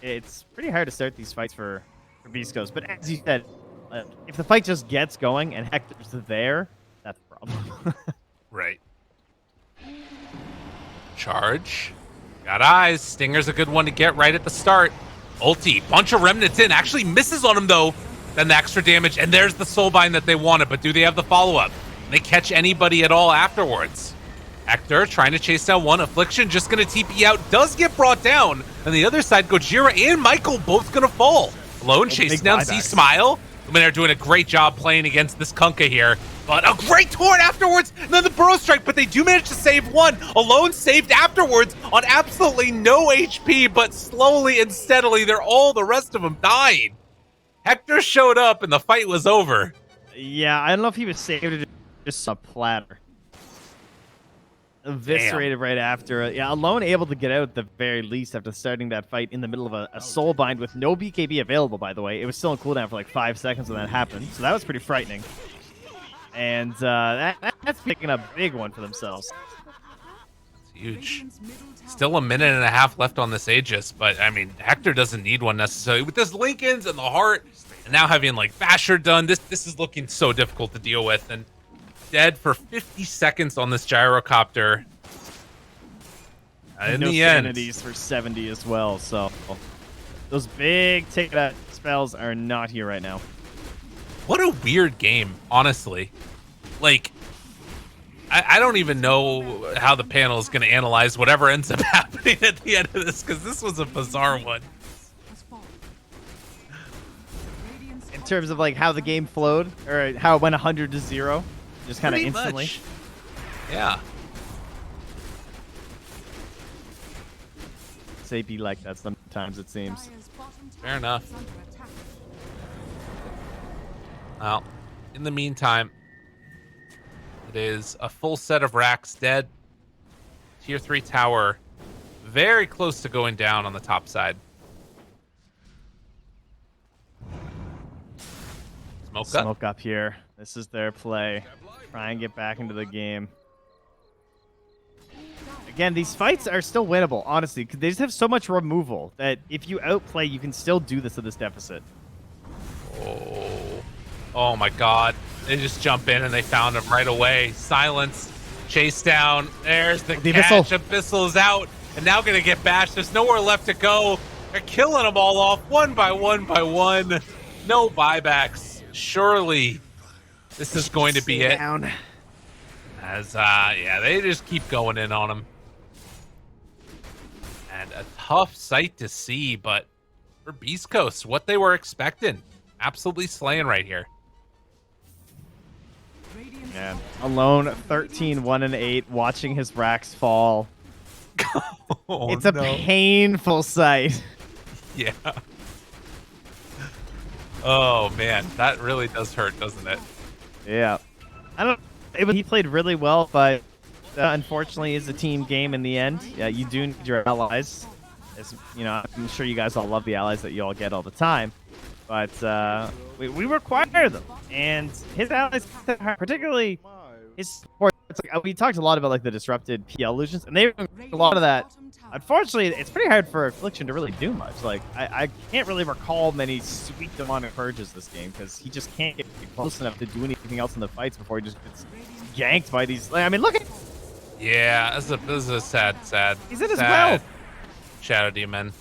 it's pretty hard to start these fights for Beast Coast. But as you said, if the fight just gets going and Hector's there, that's the problem. Right. Charge. Got eyes. Stinger's a good one to get right at the start. Ulti. Bunch of remnants in. Actually misses on him, though. Then the extra damage. And there's the Soulbind that they wanted. But do they have the follow-up? They catch anybody at all afterwards. Hector trying to chase down one. Affliction just going to TP out. Does get brought down. On the other side, Gojira and Michael both going to fall. Alone chasing down C-Smile. I mean, they're doing a great job playing against this Kunkka here. But a great taunt afterwards. And then the Burrow Strike, but they do manage to save one. Alone saved afterwards on absolutely no HP, but slowly and steadily, the rest of them dying. Hector showed up and the fight was over. Yeah, I don't know if he was saved or just a platter. Eviscerated right after. Yeah, Alone able to get out at the very least after starting that fight in the middle of a Soulbind with no BKB available, by the way. It was still in cooldown for like 5 seconds when that happened, so that was pretty frightening. And that's picking a big one for themselves. It's huge. Still a minute and a half left on this Aegis, but I mean, Hector doesn't need one necessarily. With this Linken's and the Heart And now having like Basher done, this is looking so difficult to deal with. And dead for 50 seconds on this gyrocopter. In no the end, sanities for 70 as well. So those big take-out spells are not here right now. what a weird game, honestly. Like, I don't even know how the panel is going to analyze whatever ends up happening at the end of this, because this was a bizarre one. In terms of like how the game flowed, or how it went 100 to 0, just kind of Pretty instantly. much. Yeah. Say be like that sometimes, it seems. Fair enough. Well, in the meantime, it is a full set of racks dead. Tier 3 tower very close to going down on the top side. Smoke up here. This is their play. Try and get back into the game. Again, these fights are still winnable, honestly, because they just have so much removal that if you outplay, you can still do this at this deficit. Oh my god. They just jump in and they found him right away. Silence. Chase down. There's the catch. Abyssal is out. And now going to get bashed. There's nowhere left to go. They're killing them all off one by one by one. No buybacks. Surely this is going to be it. As, yeah, they just keep going in on him. And a tough sight to see, but for Beast Coast, what they were expecting. Absolutely slaying right here. Yeah, alone 13, 1 and 8, watching his racks fall. Oh, it's a painful sight. Yeah. Oh man, that really does hurt, doesn't it? Yeah. He played really well, but unfortunately, it's a team game in the end. Yeah, you do need your allies. As you know, I'm sure you guys all love the allies that you all get all the time. But we require them, and his allies, particularly his support. It's like, we talked a lot about like the disrupted PL illusions, and they a lot of that. Unfortunately, it's pretty hard for Affliction to really do much. Like I can't really recall many sweet demonic purges this game because he just can't get close enough to do anything else in the fights before he just gets ganked by these. I mean, look at. Yeah, this is a sad. He's in his well. Shadow Demon,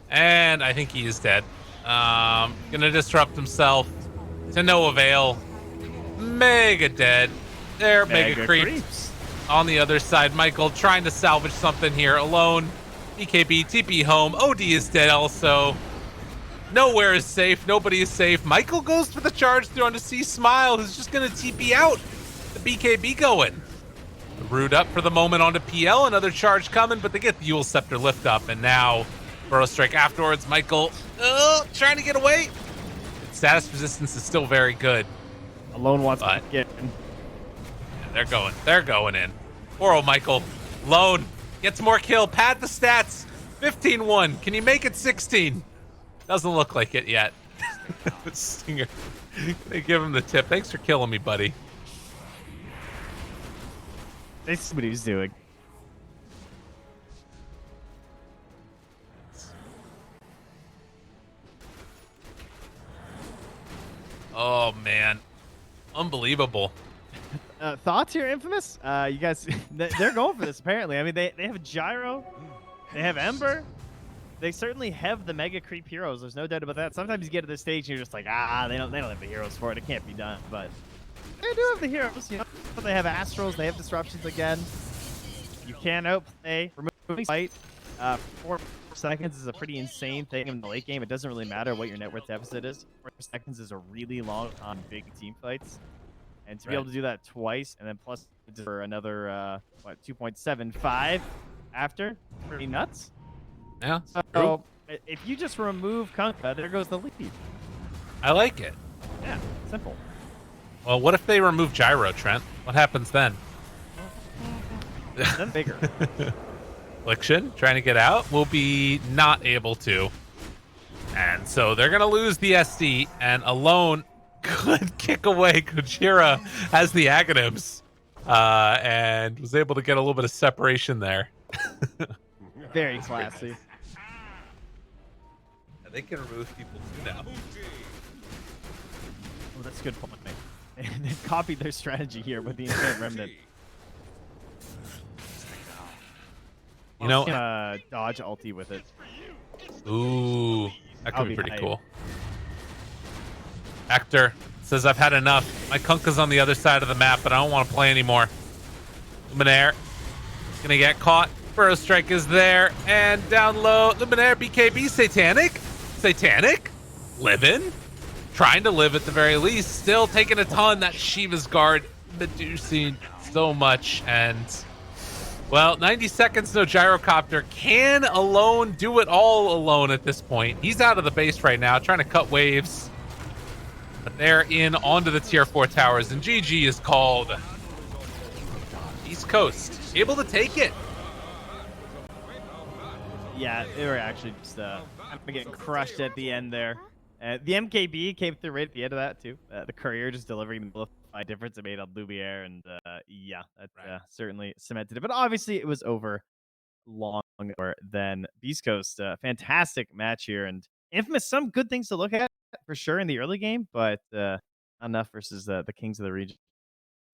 and I think he is dead. Gonna disrupt himself to no avail. Mega dead. There, Mega creeps. On the other side, Michael trying to salvage something here alone. BKB, TP home. OD is dead also. Nowhere is safe. Nobody is safe. Michael goes for the charge through onto C Smile, who's just gonna TP out. The BKB going. Root up for the moment onto PL. Another charge coming, but they get the Yule Scepter lift up, and now Burrow Strike afterwards. Michael trying to get away. Status resistance is still very good. Alone wants to get in. Yeah, they're going in. Poor old Michael. Lone gets more kill. Pad the stats. 15-1. Can you make it 16? Doesn't look like it yet. Stinger. They give him the tip. Thanks for killing me, buddy. They see what he's doing. Oh man, unbelievable. Thoughts here, Infamous? You guys, they're going for this apparently. I mean, they have Gyro, they have Ember, they certainly have the mega creep heroes. There's no doubt about that. Sometimes you get to this stage and you're just like, they don't have the heroes for it. It can't be done. But they do have the heroes. You know, they have Astrals, they have disruptions again. You can outplay, removing fight. 4 seconds is a pretty insane thing in the late game. It doesn't really matter what your net worth deficit is. 4 seconds is a really long on big team fights. And to be able to do that twice, and then plus for another, 2.75 after, pretty nuts. Yeah. So if you just remove Kunkka, there goes the lead. I like it. Yeah, simple. Well, what if they remove Gyro, Trent? What happens then? Then bigger. Affliction trying to get out will be not able to. And so they're going to lose the SD, and Alone could kick away. Kujira has the Aghanims and was able to get a little bit of separation there. Very classy. They can remove people too now. that's a good point. They've copied their strategy here with the Infinite Remnant. You know, Dodge ulti with it. ooh, that I'll could be be pretty hyped. cool. Hector says, I've had enough. My Kunkka's on the other side of the map, but I don't want to play anymore. Luminaire gonna get caught. Burrow Strike is there, and down low, Luminaire, BKB, Satanic, living, trying to live at the very least, still taking a ton. That Shiva's Guard, Meducing so much, and well, 90 seconds, no Gyrocopter, can alone do it all alone at this point. He's out of the base right now, trying to cut waves, but they're in onto the tier 4 towers, and GG is called. East Coast, able to take it. Yeah, they were actually just getting crushed at the end there. The MKB came through right at the end of that too. The Courier just delivering the amplified difference it made on Lumiere, and yeah, that certainly cemented it. But obviously, it was over long than Beast Coast. Fantastic match here, and Infamous. Some good things to look at for sure in the early game, but not enough versus the Kings of the region.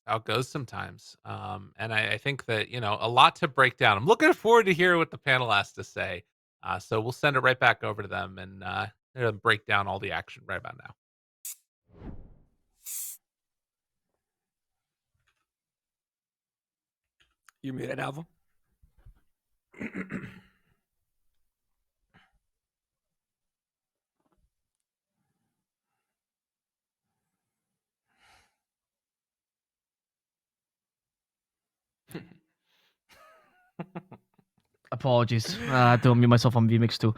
How it goes sometimes. And I think that, you know, a lot to break down. I'm looking forward to hear what the panel has to say. So we'll send it right back over to them and break down all the action right about now. You muted, Alva? Apologies. I had to unmute myself on VMix too.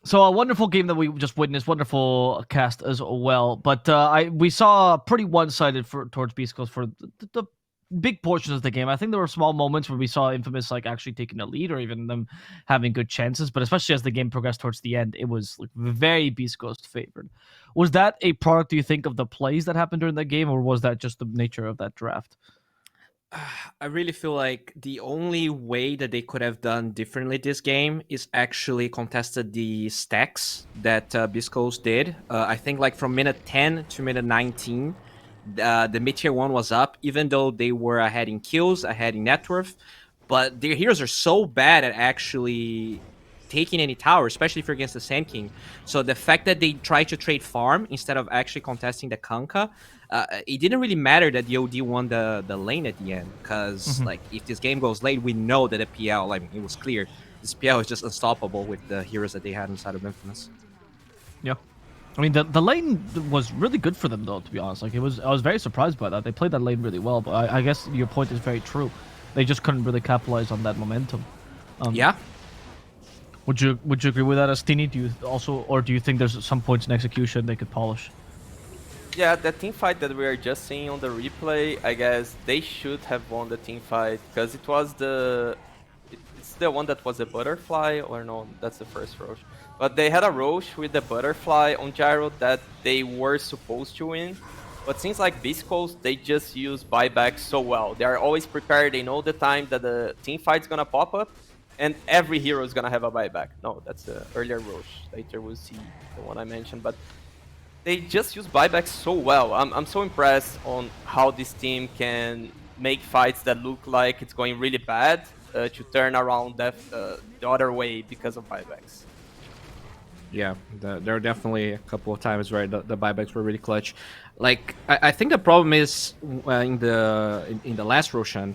So a wonderful game that we just witnessed, wonderful cast as well. But we saw pretty one-sided towards Beast Coast for the big portions of the game. I think there were small moments where we saw Infamous like actually taking the lead or even them having good chances. But especially as the game progressed towards the end, it was like very Beast Coast favored. Was that a product, do you think, of the plays that happened during the game, or was that just the nature of that draft? I really feel like the only way that they could have done differently this game is actually contested the stacks that Biscos did. I think like from minute 10 to minute 19, the mid-tier 1 was up, even though they were ahead in kills, ahead in net worth. But their heroes are so bad at actually taking any tower, especially if you're against the Sand King. So the fact that they tried to trade farm instead of actually contesting the Kunkka, it didn't really matter that the OD won the lane at the end, because like if this game goes late, we know that the PL, like it was clear, this PL is just unstoppable with the heroes that they had inside of Infamous. Yeah. I mean, the lane was really good for them, though, to be honest. Like, I was very surprised by that. They played that lane really well, but I guess your point is very true. They just couldn't really capitalize on that momentum. Yeah. Would you agree with that, Astini? Do you also, or do you think there's some points in execution they could polish? Yeah, the team fight that we are just seeing on the replay, I guess they should have won the team fight, because it was it's the one that was a butterfly, or no, that's the first Roche. But they had a Roche with the butterfly on Gyro that they were supposed to win. But since like Biscos, they just use buyback so well. They are always prepared, they know the time that the team fight's gonna pop up, and every hero is gonna have a buyback. No, that's the earlier Roche. Later we'll see the one I mentioned, but they just use buybacks so well. I'm so impressed on how this team can make fights that look like it's going really bad to turn around the other way because of buybacks. Yeah, there are definitely a couple of times where the buybacks were really clutch. Like I think the problem is in the last Roshan,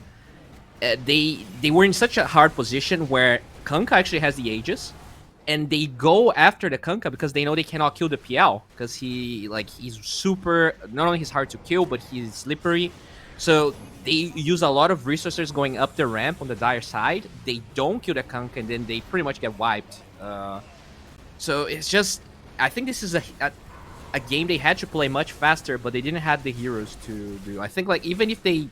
they were in such a hard position where Kunkka actually has the Aegis, and they go after the Kunkka because they know they cannot kill the PL, because he's super, not only he's hard to kill, but he's slippery. So they use a lot of resources going up the ramp on the Dire side. They don't kill the Kunkka, and then they pretty much get wiped. So it's just, I think this is a game they had to play much faster, but they didn't have the heroes to do. I think like even if they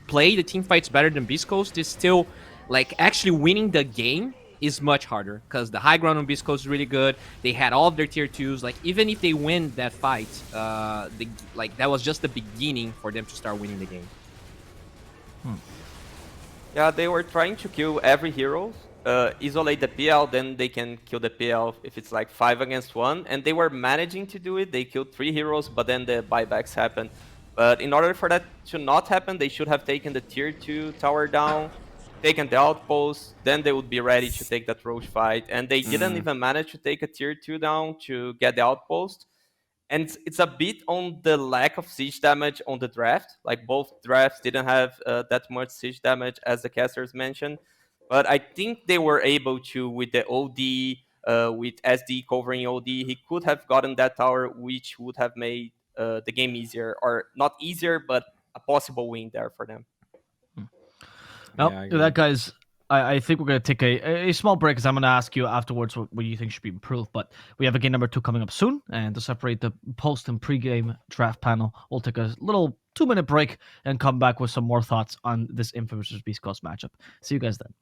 play the team fights better than Beast Coast, it's still like actually winning the game is much harder, because the high ground on Beast Coast is really good. They had all of their tier 2s. Like even if they win that fight, that was just the beginning for them to start winning the game. Yeah, they were trying to kill every hero isolate the PL, then they can kill the PL if it's like 5 against 1. And they were managing to do it. They killed 3 heroes, but then the buybacks happened. But in order for that to not happen, they should have taken the tier 2 tower down, taken the outpost, then they would be ready to take that Roche fight. And they didn't even manage to take a tier 2 down to get the outpost. And it's a bit on the lack of siege damage on the draft. Like both drafts didn't have that much siege damage as the casters mentioned. But I think they were able to, with the OD, with SD covering OD, he could have gotten that tower, which would have made the game easier. Or not easier, but a possible win there for them. Well, I that guys, I think we're going to take a small break because I'm going to ask you afterwards what you think should be improved. But we have a game number 2 coming up soon. And to separate the post and pre-game draft panel, we'll take a little 2-minute break and come back with some more thoughts on this Infamous versus Beast Coast matchup. See you guys then.